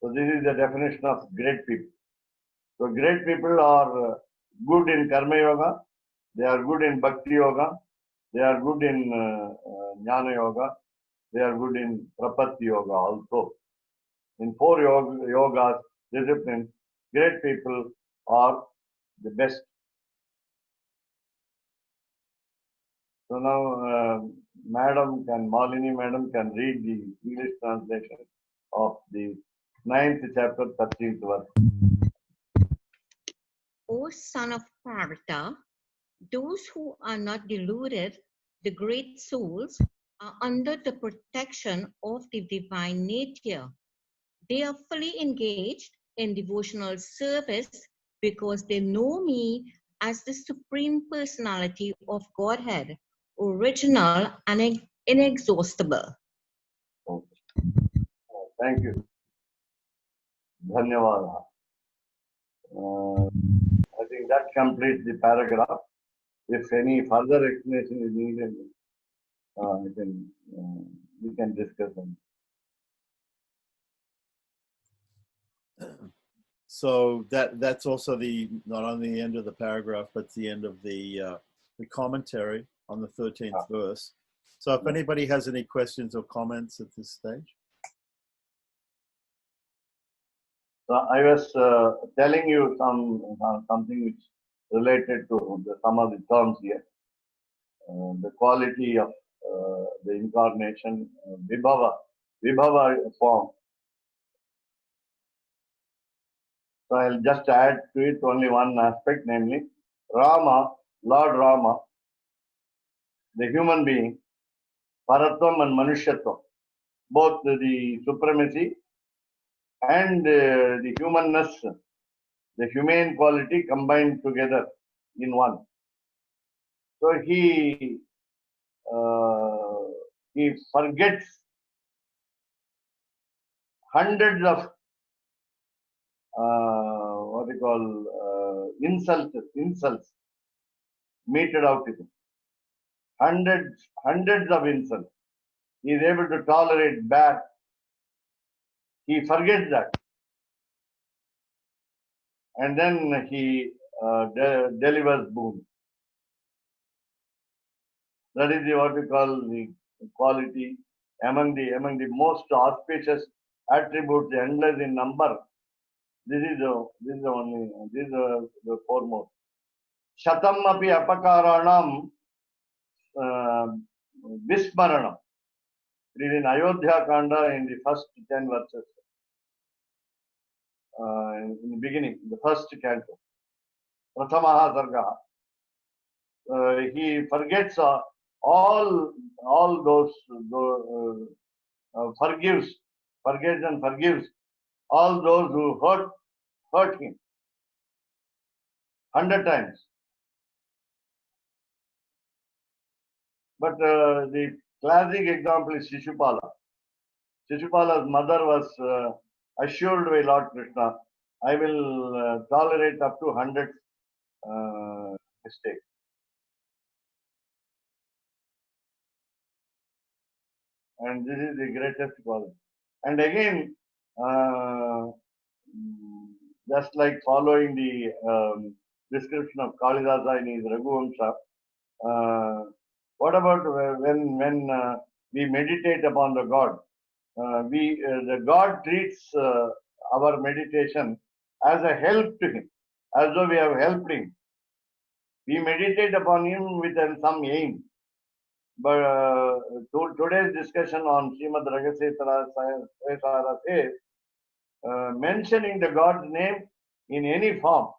So this is the definition of great people. So great people are good in Karma Yoga, they are good in Bhakti Yoga, they are good in Jnana Yoga, they are good in Prapatti Yoga also. In 4 yogas, disciplines, great people are the best. So now Malini Madam can read the English translation of the 9th chapter, 13th verse. O son of Partha, those who are not deluded, the great souls, are under the protection of the divine nature. They are fully engaged in devotional service because they know me as the Supreme Personality of Godhead, original and inexhaustible. Okay. Thank you. Dhanyavada. I think that completes the paragraph. If any further explanation is needed, we can discuss on. So that's also the not only the end of the paragraph, but the end of the commentary on the 13th verse. So if anybody has any questions or comments at this stage. So I was telling you something which related to some of the terms here. The quality of the incarnation, Vibhava form. So I'll just add to it only one aspect, namely Rama, Lord Rama, the human being, Paratvam and Manushyatvam, both the supremacy and the humanness, the humane quality combined together in one. So he forgets hundreds of what we call insults meted out to him. Hundreds of insults. He is able to tolerate bad. He forgets that. And then he delivers boon. That is what we call the quality among the most auspicious attributes, endless in number. This is the foremost. Shatam api apakaranam vismaranam. It is in Ayodhya Kanda in the first 10 verses. In the beginning, the first canto. Prathamaha Sargaha. He forgets all those forgives and forgives all those who hurt him 100 times. But the classic example is Shishupala. Shishupala's mother was assured by Lord Krishna, I will tolerate up to 100 mistakes. And this is the greatest quality. And again, just like following the description of Kalidasa in his Raghuvamsha, what about when we meditate upon the God? The God treats our meditation as a help to him, as though we have helped him. We meditate upon him with some aim. But today's discussion on Srimad Ragasetara says, mentioning the God's name in any form,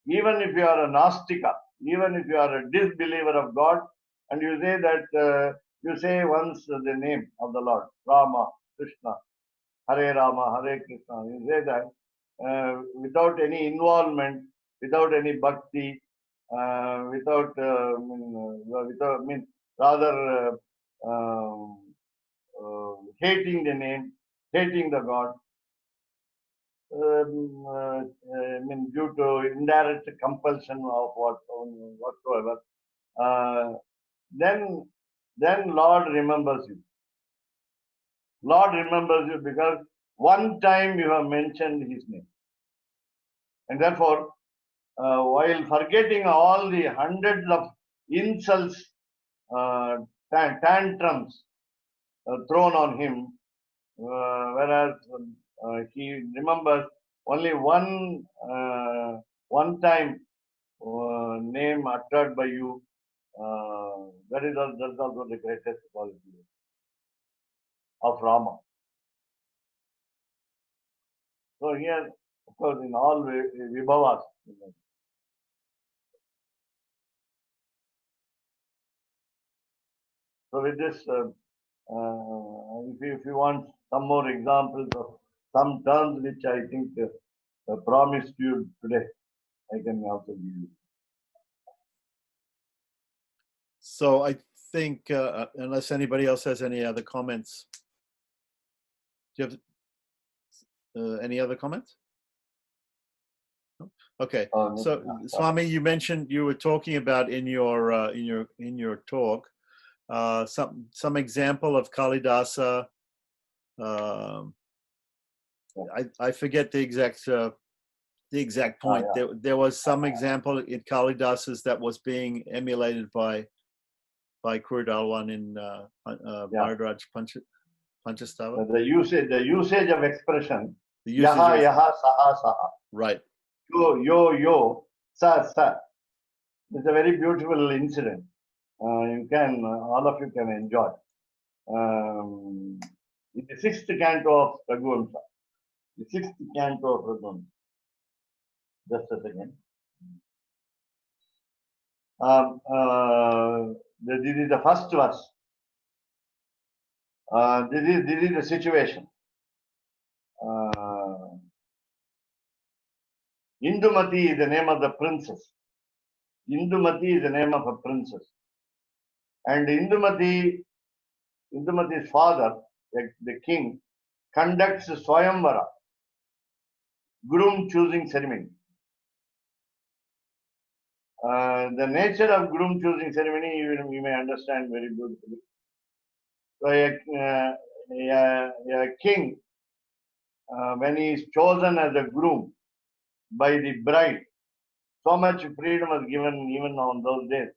even if you are a Nastika, even if you are a disbeliever of God, and you say that you say once the name of the Lord, Rama, Krishna, Hare Rama, Hare Krishna, you say that without any involvement, without any bhakti, rather hating the name, hating the God, due to indirect compulsion of whatsoever, then Lord remembers you. Lord remembers you because one time you have mentioned his name. And therefore, while forgetting all the hundreds of insults, tantrums thrown on him, whereas he remembers only one time name uttered by you. That's also the greatest quality of Rama. So here, of course, in all Vibhavas. So with this, if you want some more examples of some terms which I think promised you today, I can also give you. So I think, unless anybody else has any other comments, do you have any other comments? No? Okay. No, So Swami, you mentioned you were talking about in your talk some example of Kalidasa. I forget the exact point. Yeah. There was some example in Kalidasa's that was being emulated by Kurudalwan in Bharadwaj Panchastava. The usage of expression. The usage Yaha, of, yaha, saha, saha. right. Yo, sa, sa. It's a very beautiful incident. You can, all of you can enjoy. In the 6th canto of Raghuvamsha. The 6th canto of Raghuvamsha. Just a second. This is the first verse. This is the situation. Indumati is the name of the princess. Indumati is the name of a princess. And Indumati's father, the king, conducts Swayamvara, groom choosing ceremony. The nature of groom choosing ceremony, you may understand very beautifully. So a king, when he is chosen as a groom by the bride, so much freedom was given even on those days.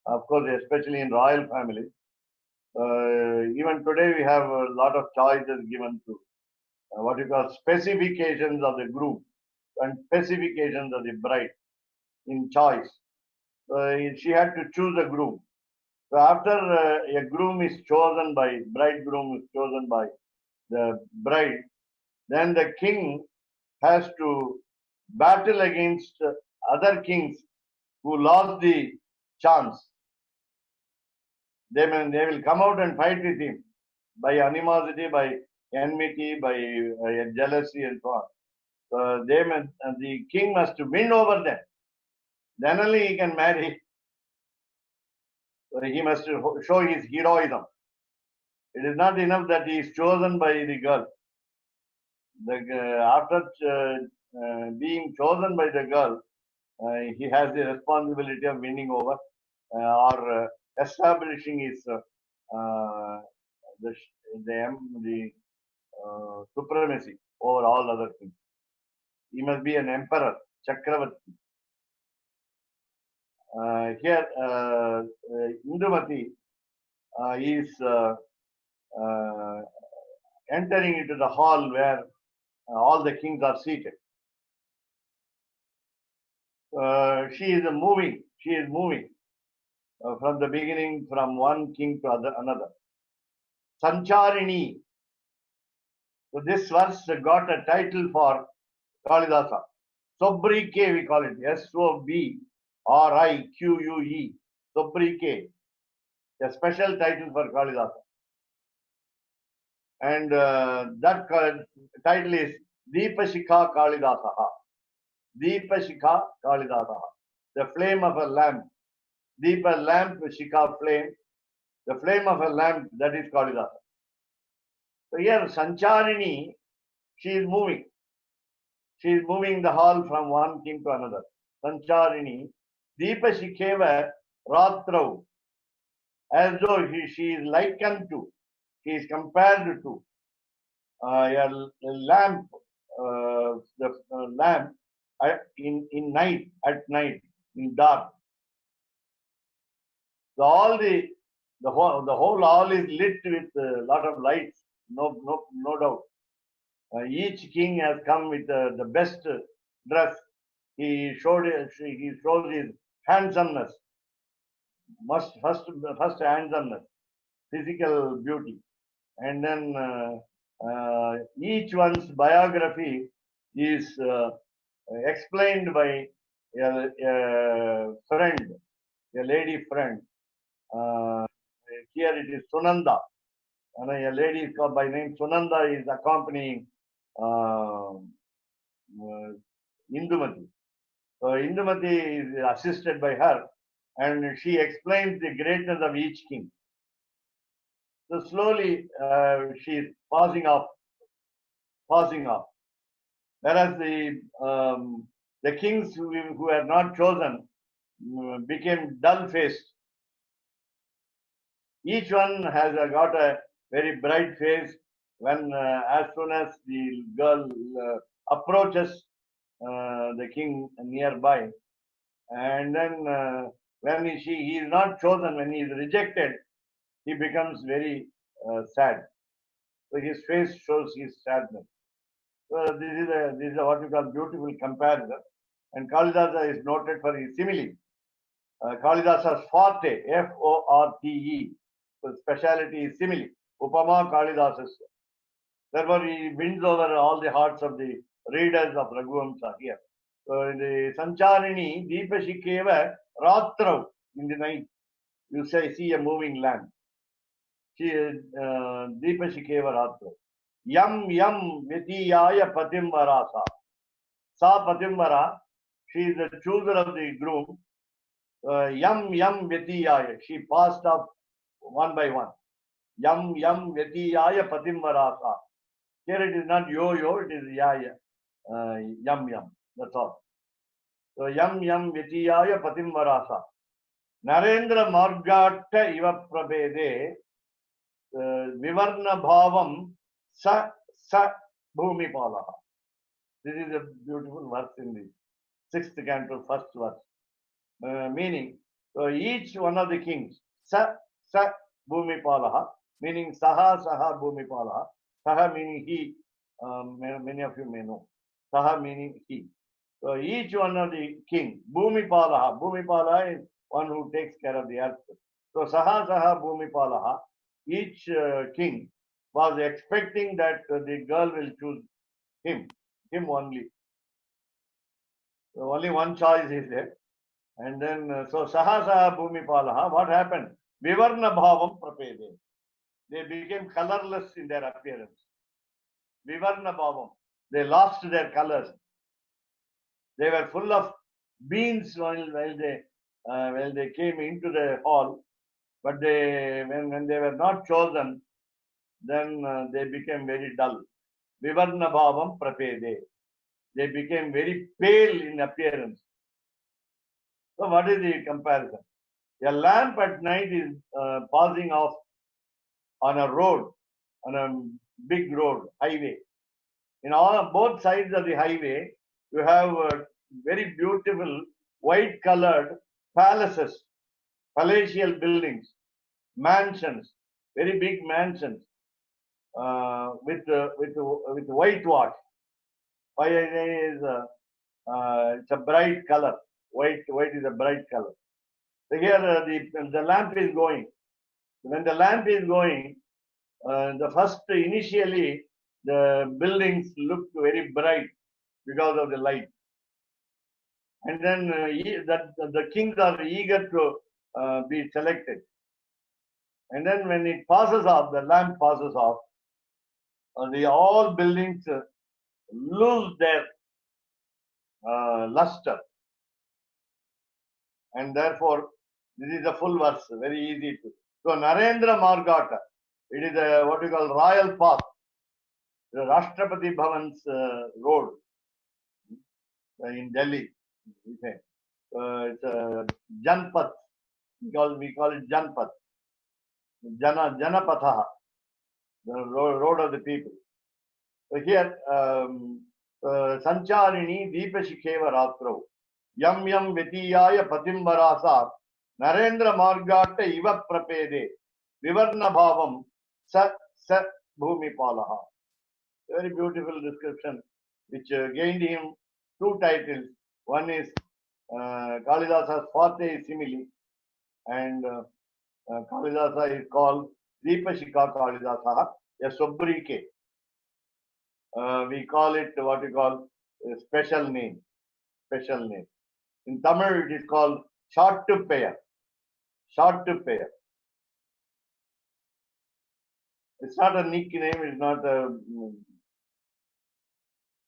Of course, especially in royal families. Even today, we have a lot of choices given to what you call specifications of the groom and specifications of the bride in choice. She had to choose a groom. So after a groom is chosen by, bridegroom is chosen by the bride, then the king has to battle against other kings who lost the chance. They will come out and fight with him by animosity, by enmity, by jealousy and so on. The king must win over them. Then only he can marry. He must show his heroism. It is not enough that he is chosen by the girl. After being chosen by the girl, he has the responsibility of winning over or establishing his the supremacy over all other things. He must be an emperor, Chakravarti. Here, Indumati is entering into the hall where all the kings are seated. She is moving. She is moving from the beginning, from one king to another. Sancharini. So this verse got a title for Kalidasa. Sobrike, we call it. Sobrique. Sobrike. A special title for Kalidasa. And that title is Deepashikha Kalidasaha. Deepashikha Kalidasaha. The flame of a lamp. Deepa lamp, Shikha flame. The flame of a lamp, that is Kalidasa. So here, Sancharini, she is moving. She is moving the hall from one king to another. Sancharini, Deepa Shikheva Ratrau, as though she is likened to, she is compared to a lamp, the lamp in night, at night, in dark. So all the whole hall is lit with a lot of lights, no doubt. Each king has come with the best dress. He shows his handsomeness. First handsomeness, physical beauty, and then each one's biography is explained by a friend, a lady friend. Here it is Sunanda. And a lady is called by name Sunanda is accompanying Indumati. So Indumati is assisted by her, and she explains the greatness of each king. So slowly she is passing off. Whereas the kings who were not chosen became dull-faced. Each one has got a very bright face when as soon as the girl approaches the king nearby, and then when he is not chosen, when he is rejected, he becomes very sad. So his face shows his sadness. So this is what we call beautiful comparison. And Kalidasa is noted for his simile. Kalidasa's forte, Forte, so speciality is simile. Upama Kalidasa's. Therefore, he wins over all the hearts of the readers of Raghuvamsa here. So in the Sancharini, Deepashikeva Ratrav, in the night, you see a moving lamp. She is Deepashikeva Ratrav. Yam Yam Vyatiyaya Patimvarasa. Sa Patimvara, she is the chooser of the groom. Yam Yam Vyatiyaya, she passed off one by one. Yam Yam Vyatiyaya Patimvarasa. Here it is not yo-yo, it is yaya. Yam Yam, that's all. So Yam Yam Vyatiyaya Patimvarasa. Narendra Margatta Iva Prabhede Vivarna Bhavam Sa Bhumipalaha. This is a beautiful verse in the 6th canto, first verse. Meaning, so each one of the kings, Sa Bhumipalaha, meaning Saha Bhumipalaha. Saha meaning he, many of you may know. Saha meaning he. So each one of the king, Bhumipalaha is one who takes care of the earth. So Saha Bhumipalaha, each king was expecting that the girl will choose him only. So only one choice is there. And then, so Saha Bhumipalaha, what happened? Vivarna Bhavam Prapede. They became colorless in their appearance. Vivarna Bhavam. They lost their colors. They were full of beans while they came into the hall. But when they were not chosen, then they became very dull. Vivarna Bhavam Prapede. They became very pale in appearance. So what is the comparison? A lamp at night is passing off on a road, on a big road, highway. In both sides of the highway, you have very beautiful white-colored palaces, palatial buildings, mansions, very big mansions with whitewash. Why is it's a bright color. White is a bright color. So here the lamp is going. When the lamp is going, initially the buildings look very bright because of the light. And then the kings are eager to be selected. And then when it passes off, the lamp passes off, all buildings lose their luster. And therefore, this is a full verse, very easy to. So Narendra Margata, it is what we call royal path, the Rashtrapati Bhavan's road in Delhi. It's a Janpat. We call it Janpat. Janapatha, the road of the people. So here, Sancharini Deepashikeva Ratrau. Yam Yam Vyatiyaya Patimvarasa Narendra Margatta Iva Prapede Vivarna Bhavam Sa Bhumipalaha. Very beautiful description which gained him two titles. One is Kalidasa's Forte Simile, and Kalidasa is called Deepashika Kalidasa, a sobriquet. We call it what we call a special name. In Tamil, it is called Shattuppeya. It's not a nickname, it's not a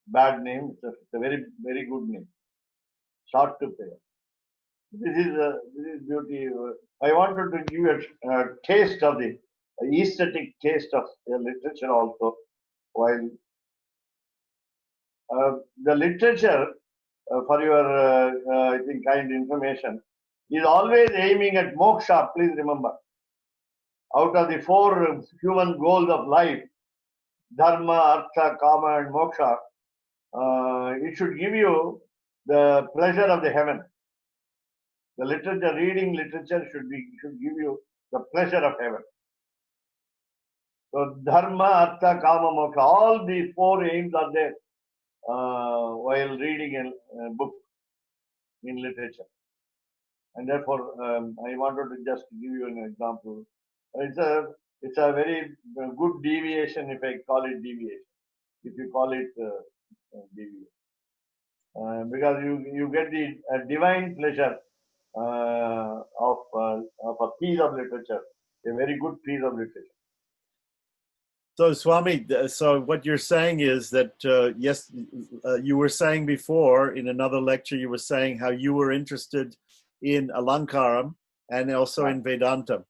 bad name, it's a very, very good name. short to prayer. This is beauty. I wanted to give you a taste of the aesthetic taste of the literature also. While the literature, for your I think kind information, is always aiming at moksha. Please remember, out of the four human goals of life, dharma, artha, kama, and moksha, it should give you the pleasure of the heaven. The literature, reading literature should give you the pleasure of heaven. So dharma, artha, kama, moksha, all the four aims are there while reading a book in literature. And therefore, I wanted to just give you an example. It's a very good deviation, if I call it deviation. If you call it deviation, because you get the divine pleasure of a piece of literature, a very good piece of literature. So Swami, so what you're saying is that, yes, you were saying before in another lecture, you were saying how you were interested in Alankaram and also in Vedantam.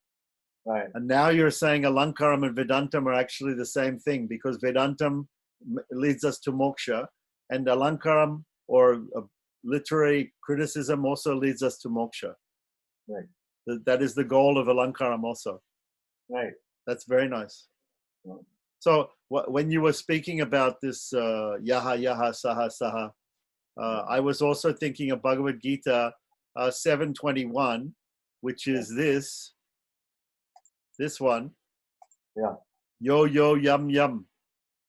Right. And now you're saying Alankaram and Vedantam are actually the same thing, because Vedantam leads us to moksha, and Alankaram or literary criticism also leads us to moksha. Right. That is the goal of Alankaram also. Right. That's very nice. Right. So when you were speaking about this yaha yaha saha saha, I was also thinking of Bhagavad Gita 7:21, which is this one. Yeah. Yo yo yum yum,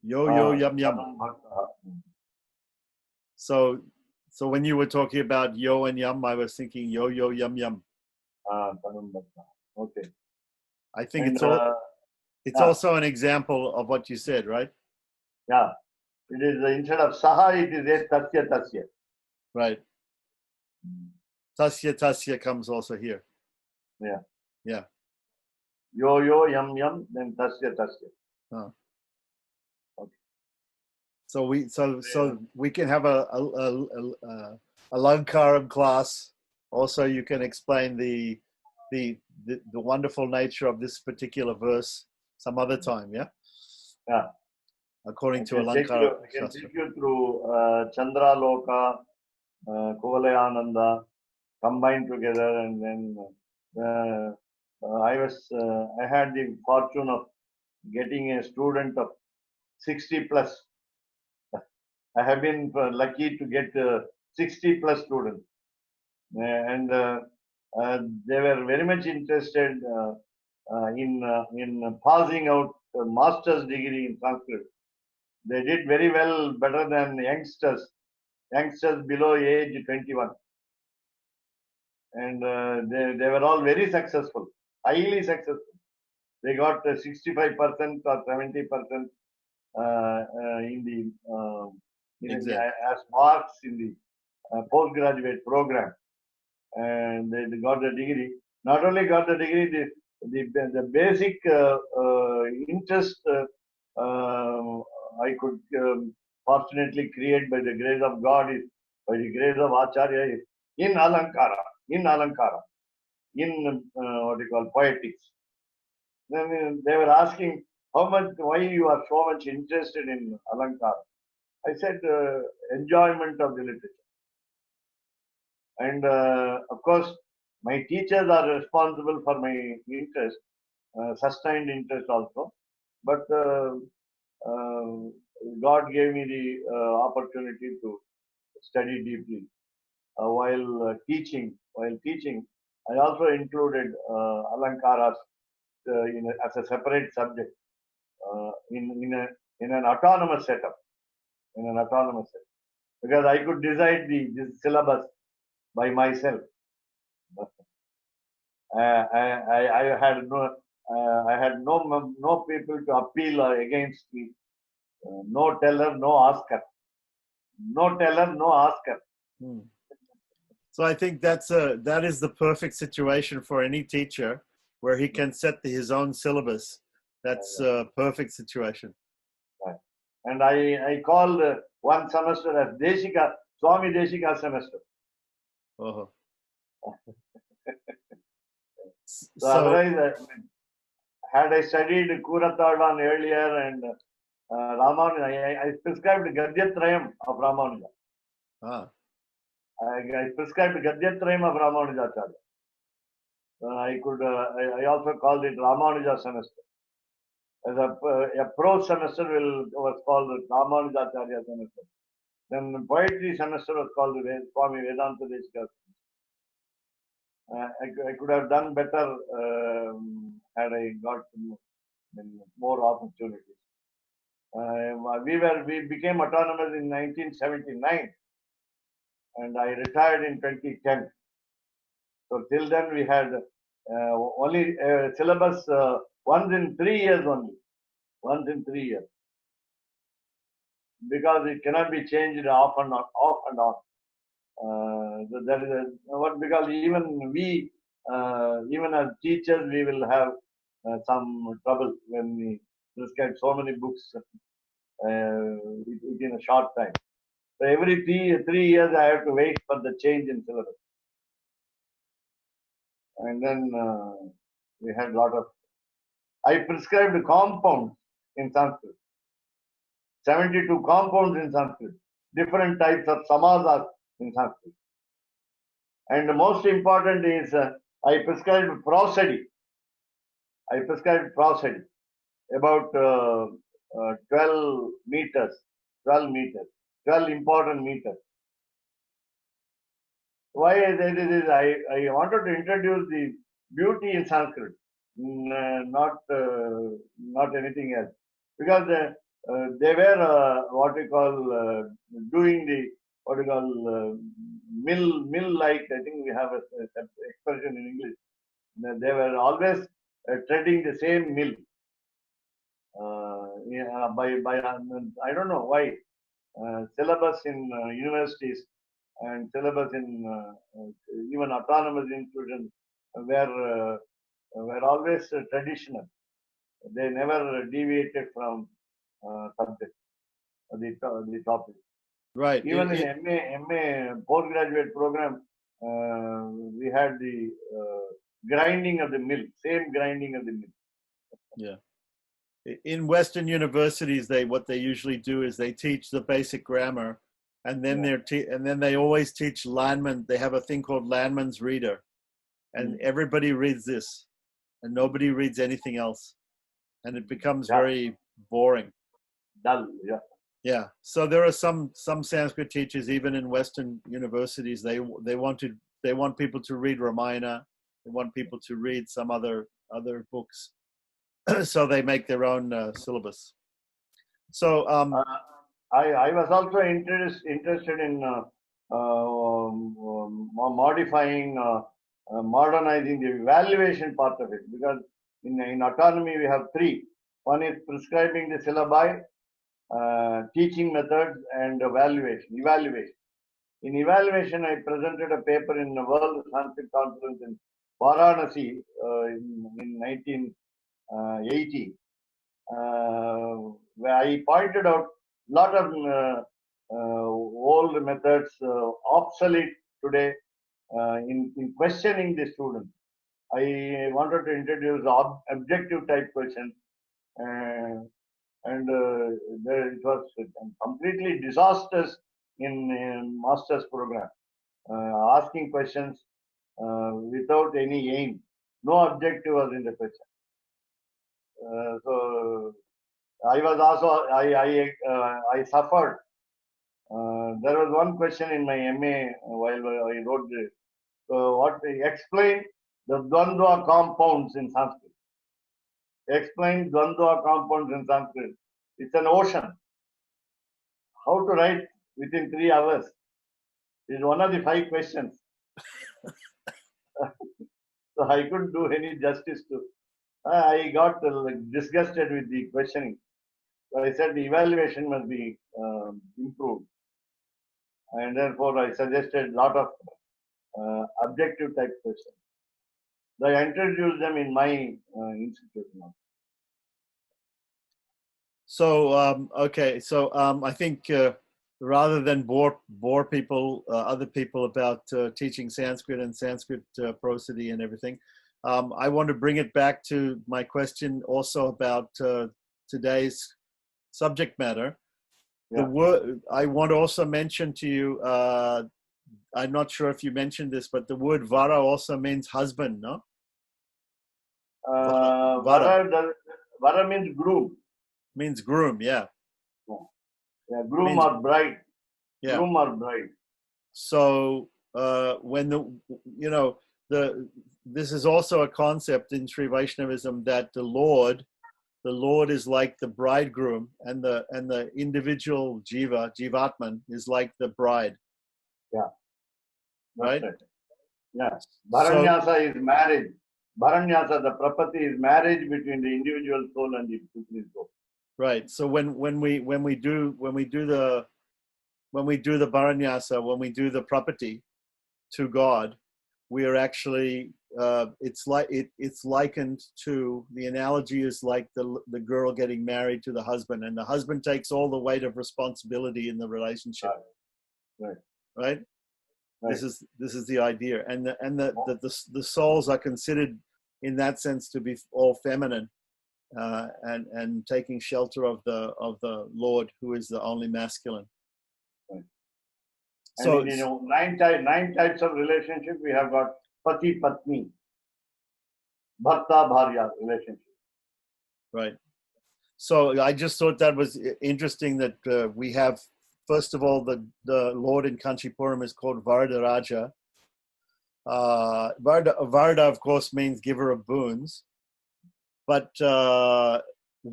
yo yo yum yum. So when you were talking about yo and yum, I was thinking yo yo yum yum. Okay. I think And, it's also an example of what you said, right? Yeah. It is instead of saha, it is a tasya tasya. Right. Tasya tasya comes also here. Yeah. Yeah. Yo yo yum yum, then tasya tasya. Okay. So we can have a Alankaram class. Also, you can explain the wonderful nature of this particular verse some other time. Yeah. Yeah. According to Alankaram. I can take you through Chandra Loka, Kuvalayananda combined together, and then I had the fortune of getting a student of 60 plus. I have been lucky to get 60 plus students, and they were very much interested in passing out a master's degree in Sanskrit. They did very well, better than youngsters below age 21. And they were all very successful, highly successful. They got 65% or 70% as marks in the postgraduate program, and they got the degree. Not only got the degree, the basic interest I could fortunately create by the grace of God, by the grace of Acharya, in Alankara, in what you call poetics. Then they were asking why you are so much interested in Alankara. I said enjoyment of the literature. And of course, my teachers are responsible for my interest, sustained interest also. But God gave me the opportunity to study deeply while teaching. I also included Alankaras as a separate subject in an autonomous setup. Because I could decide this syllabus by myself. I had no people to appeal against me. No teller, no asker. No teller, no asker. So I think that is the perfect situation for any teacher, where he can set his own syllabus. That's a perfect situation. Right. And I called one semester as Deshika, Swami Deshika semester. Oh. So So, otherwise, had I studied Kurathavan earlier and Ramanuja, I prescribed Gadyatrayam of Ramanuja. I prescribed Gadyatrayam of Ramanujacharya. I also called it Ramanuja semester. As a prose semester was called Ramanujacharya semester. Then poetry semester was called Swami Vedanta Deshika. I could have done better had I got more opportunities. We became autonomous in 1979, and I retired in 2010. So till then we had only syllabus once in 3 years only. Once in 3 years. Because it cannot be changed off and on. That is because even as teachers, we will have some trouble when we prescribe so many books within a short time. So every 3 years, I have to wait for the change in syllabus. And then we had a lot of. I prescribed compounds in Sanskrit. 72 compounds in Sanskrit. Different types of samadhas in Sanskrit. And the most important is I prescribed prosody. I prescribed prosody about 12 meters, 12 important meters. Why I said it is I wanted to introduce the beauty in Sanskrit, not anything else, because they were what we call doing the what we call mill like. I think we have a expression in English. They were always treading the same mill. By I don't know why syllabus in universities and syllabus in even autonomous institutions were always traditional. They never deviated from subject, the topic. right. Even in MA postgraduate program, we had the grinding of the mill, same grinding of the mill. Yeah. In Western universities, what they usually do is they teach the basic grammar, and then they always teach Landman. They have a thing called Landman's Reader, and everybody reads this, and nobody reads anything else, and it becomes very boring. Dull, yeah. Yeah. So there are some Sanskrit teachers, even in Western universities, they want people to read Ramayana, they want people to read some other books. So they make their own syllabus. So I was also interested in modifying, modernizing the evaluation part of it, because in autonomy we have three. One is prescribing the syllabi, teaching methods, and evaluation. In evaluation, I presented a paper in the World Sanskrit Conference in Varanasi in 1980, where I pointed out a lot of old methods obsolete today in questioning the student. I wanted to introduce objective type questions, and it was completely disastrous in master's program. Asking questions without any aim, no objective was in the question. So I was also I suffered. There was one question in my MA while I wrote this. So what explain the Dvandva compounds in Sanskrit. Explain Dvandva compounds in Sanskrit. It's an ocean. How to write within 3 hours is one of the 5 questions. So I couldn't do any justice to. I got disgusted with the questioning. So I said the evaluation must be improved, and therefore I suggested a lot of objective type questions. So I introduced them in my institute now. So okay, so I think rather than bore people, other people about teaching Sanskrit and Sanskrit prosody and everything, I want to bring it back to my question also about today's subject matter. The Yeah. word I want to also mention to you. I'm not sure if you mentioned this, but the word vara also means husband, no? Vara. Vara means groom. Means groom, yeah. Yeah, groom Means- or bride. Yeah. Groom or bride. So when this is also a concept in Sri Vaishnavism that the Lord is like the bridegroom, and the individual jivatman is like the bride. That's Right? Yeah. So Bharanyasa is marriage. Bharanyasa, the prapati, is marriage between the individual soul and the Supreme soul. right. So when we do the bharanyasa, when we do the prapati to God, we are actually it's likened to, the analogy is like the girl getting married to the husband, and the husband takes all the weight of responsibility in the relationship. Right. Right? Right. This is the idea, and the souls are considered in that sense to be all feminine, and taking shelter of the Lord, who is the only masculine. Right. So And nine types of relationship we have got: pati patni, bharta bharya relationship. right. So I just thought that was interesting that we have, first of all, the Lord in Kanchipuram is called Varadaraja. Varda, of course, means giver of boons, but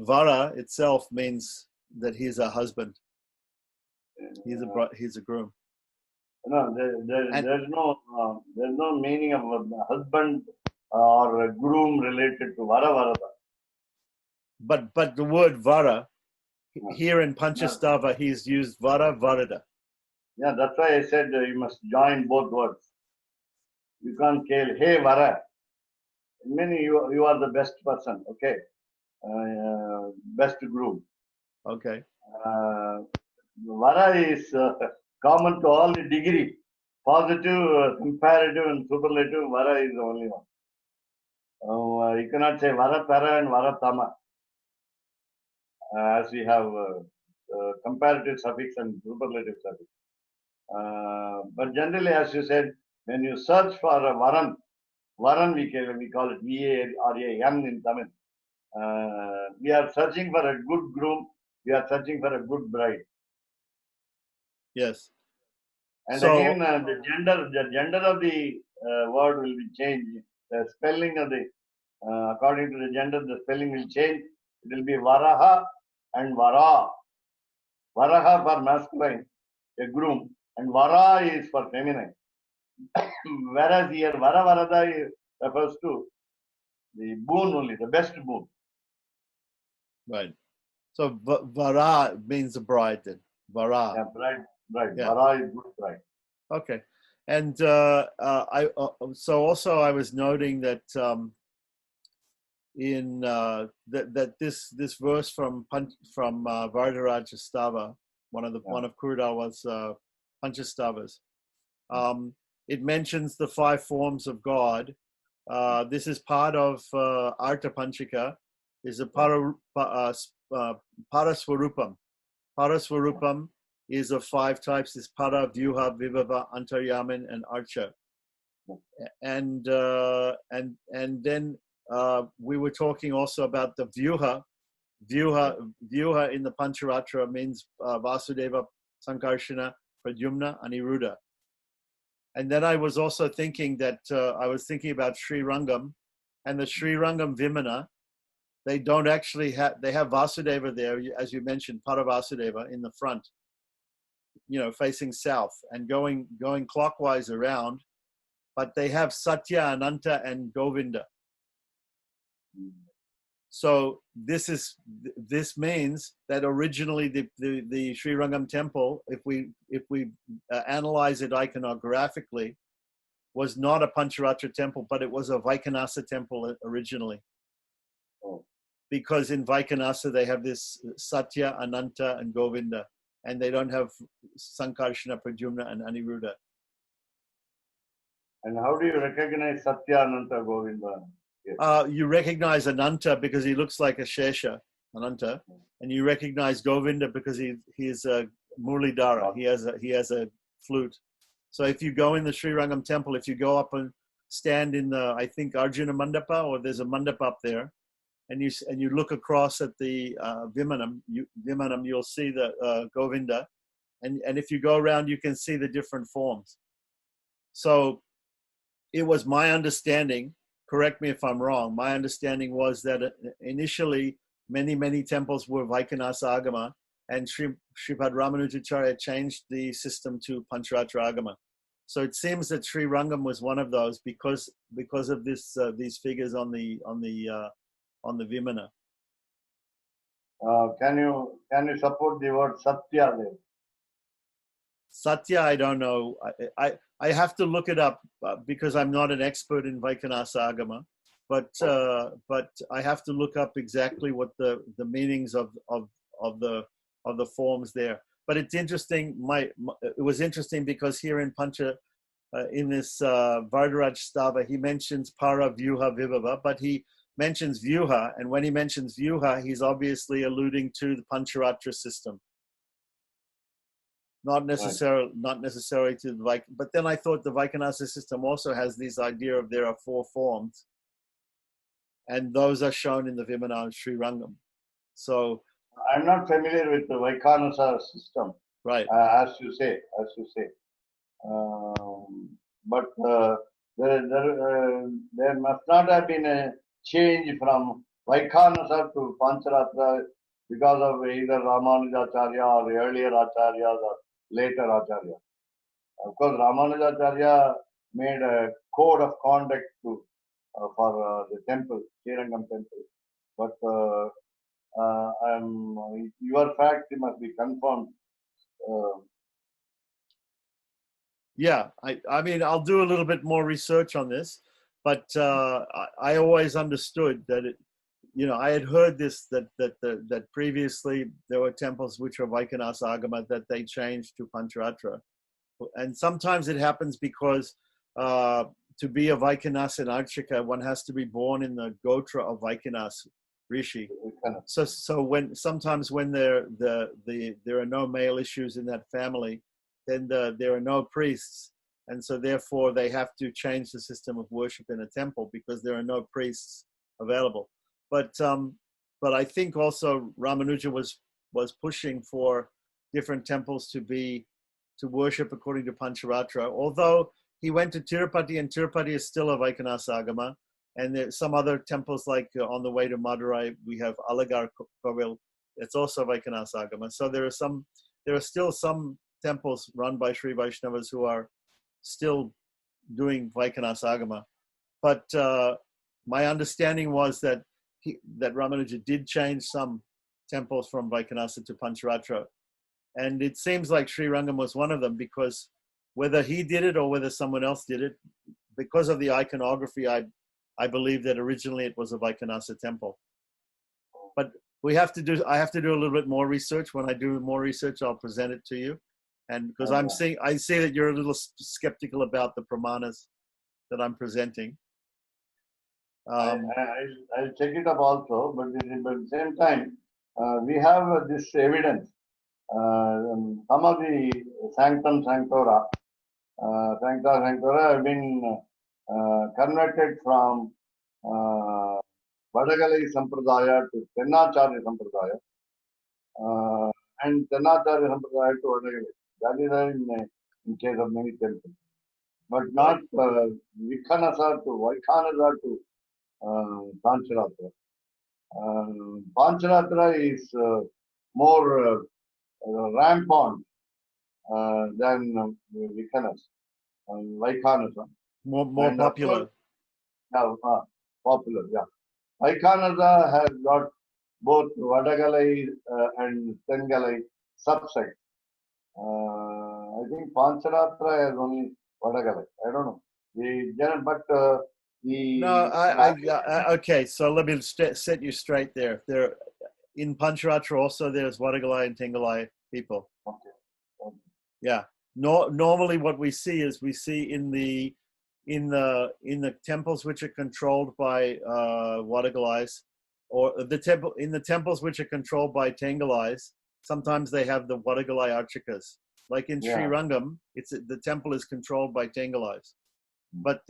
Vara itself means that he's a husband. He's a groom. No, there's no meaning of a husband or a groom related to vara varada. But the word Vara here in Panchastava, he's used Vara Varada. Yeah, that's why I said you must join both words. You can't kill, hey vara. Meaning you are the best person, okay? Best groom. Okay. Vara is common to all the degree. Positive, comparative, and superlative. Vara is the only one. You cannot say vara para and vara tama, as we have comparative suffix and superlative suffix. But generally, as you said, when you search for a varan we call it V-A-R-A-N in Tamil. We are searching for a good groom. We are searching for a good bride. Yes. And So, again, the gender of the word will be changed. The spelling of the, according to the gender, the spelling will change. It will be varaha and vara. Varaha for masculine, a groom, and vara is for feminine. Whereas here, vara varada refers to the boon only, the best boon. right. So Vara means the bride then. Vara. Yeah, bride. Yeah. Vara is good bride. Okay. And so also I was noting that in that this verse from Vardaraja one of Kurudal's Panchastavas, it mentions the 5 forms of God. This is part of Artha Panchika. Is a Paraswarupam. Paraswarupam is of 5 types: is Para, Vyuha, Vibhava, Antaryaman, and Archa. And then we were talking also about the Vyuha. Vyuha in the Pancharatra means Vasudeva, Sankarshana, Pradyumna, Aniruddha. And then I was also thinking that I was thinking about Sri Rangam, and the Sri Rangam Vimana. They don't actually have, they have Vasudeva there, as you mentioned, Paravasudeva in the front, facing south and going clockwise around, but they have Satya, Ananta, and Govinda. So this means that originally the Sri Rangam temple, if we analyze it iconographically, was not a Pancharatra temple, but it was a Vaikhanasa temple originally. Because in Vaikhanasa they have this Satya, Ananta, and Govinda. and they don't have Sankarshana, Pradyumna, and Aniruddha. And how do you recognize Satya, Ananta, Govinda? Yes. You recognize Ananta because he looks like a Shesha, Ananta, and you recognize Govinda because he is a Murlidhara. He has a flute. So if you go in the Sri Rangam temple, if you go up and stand in the, I think, Arjuna Mandapa, or there's a mandapa up there, and you look across at the Vimanam, you'll see the Govinda, and if you go around, you can see the different forms. So it was my understanding, correct me if I'm wrong, my understanding was that initially many temples were Vaikhanasa Agama, and Sripad Ramanujacharya changed the system to Pancharatra Agama. So it seems that Sri Rangam was one of those because of this these figures on the Vimana. Can you support the word Satya there? Satya, I don't know. I have to look it up because I'm not an expert in Vaikhanasa Agama, but I have to look up exactly what the meanings of the forms there. But it's interesting. It was interesting because here in in this Varadaraj Stava, he mentions Para Vyuha Vibhava, but he mentions Vyuha, and when he mentions Vyuha, he's obviously alluding to the Pancharatra system. Not necessarily to the but then I thought the Vaikhanasa system also has this idea of there are 4 forms, and those are shown in the Vimana and Sri Rangam. So I'm not familiar with the Vaikhanasa system, right? As you say. But there must not have been a change from Vaikhanasa to Pancharatra because of either Ramanujacharya or earlier Acharyas or later Acharya. Of course, Ramanujacharya made a code of conduct for the temple, Srirangam temple. But your fact must be confirmed. Yeah, I mean, I'll do a little bit more research on this, but I always understood that I had heard this that previously there were temples which were Vaikhanasa Agama that they changed to Pancharatra, and sometimes it happens because to be a Vaikhanasa and Archika, one has to be born in the Gotra of Vaikhanasa Rishi. So sometimes when there are no male issues in that family, then there are no priests, and so therefore they have to change the system of worship in a temple because there are no priests available. But I think also Ramanuja was pushing for different temples to worship according to Pancharatra. Although he went to Tirupati, and Tirupati is still a Vaikhanasa Agama, and there's some other temples like on the way to Madurai we have Alagar Kovil. It's also Vaikhanasa Agama. So there are still some temples run by Sri Vaishnavas who are still doing Vaikhanasa Agama. But my understanding was that Ramanuja did change some temples from Vaikhanasa to Pancharatra. And it seems like Sri Rangam was one of them, because whether he did it or whether someone else did it, because of the iconography, I believe that originally it was a Vaikhanasa temple. But I have to do a little bit more research. When I do more research, I'll present it to you. And because I see that you're a little skeptical about the pramanas that I'm presenting. I'll check it up also, but at the same time, we have this evidence. Some of the Sanctum Sanctora have been converted from Vadagalai Sampradaya to Tennacharya Sampradaya, and Tennacharya Sampradaya to Vadagalai. That is in case of many temples, but not Vaikhanasa to Pancharatra. Pancharatra is more rampant than Vaikhanasa. More popular. Popular, yeah. Vaikhanasa has got both Vadagalai and Tengalai subsects. I think Pancharatra has only Vadagalai. I don't know. Okay. So let me set you straight there. In Pancharatra also there's Vadagalai and Tengalai people. Yeah. Normally, what we see is we see in the temples which are controlled by Wadagalais, or the temples which are controlled by Tengalais. Sometimes they have the Wadagalai Archakas. Like in Sri Yeah. Rangam, the temple is controlled by Tengalais, but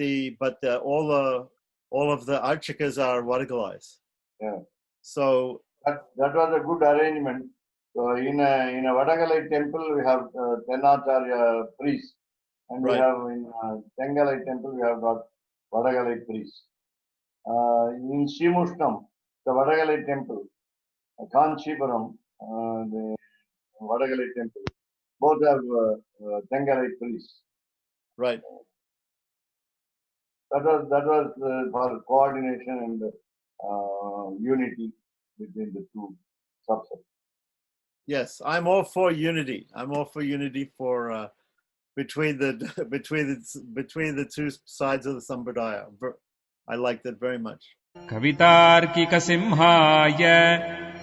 all of the Archakas are Wadagalais. Yeah. So That was a good arrangement. So in a Vadagalai temple, we have 10 Acharya priests, and we Right. have in Tengalai temple, we have got Vadagalai priests. In Shimushnam, the Vadagalai temple, Kanchipuram, the Vadagalai temple, both have Tengalai priests. right. That was for coordination and unity between the two subsets. Yes, I'm all for unity. I'm all for unity for between the between the two sides of the Sampradaya. I like that very much. कवितार्किकसिंहाय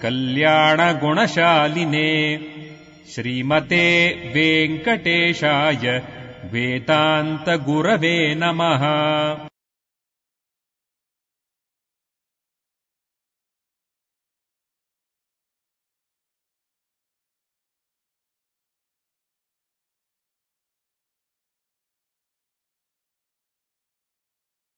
कल्याणगुणशालिने श्रीमते वेङ्कटेशाय वेदान्तगुरवे नमः।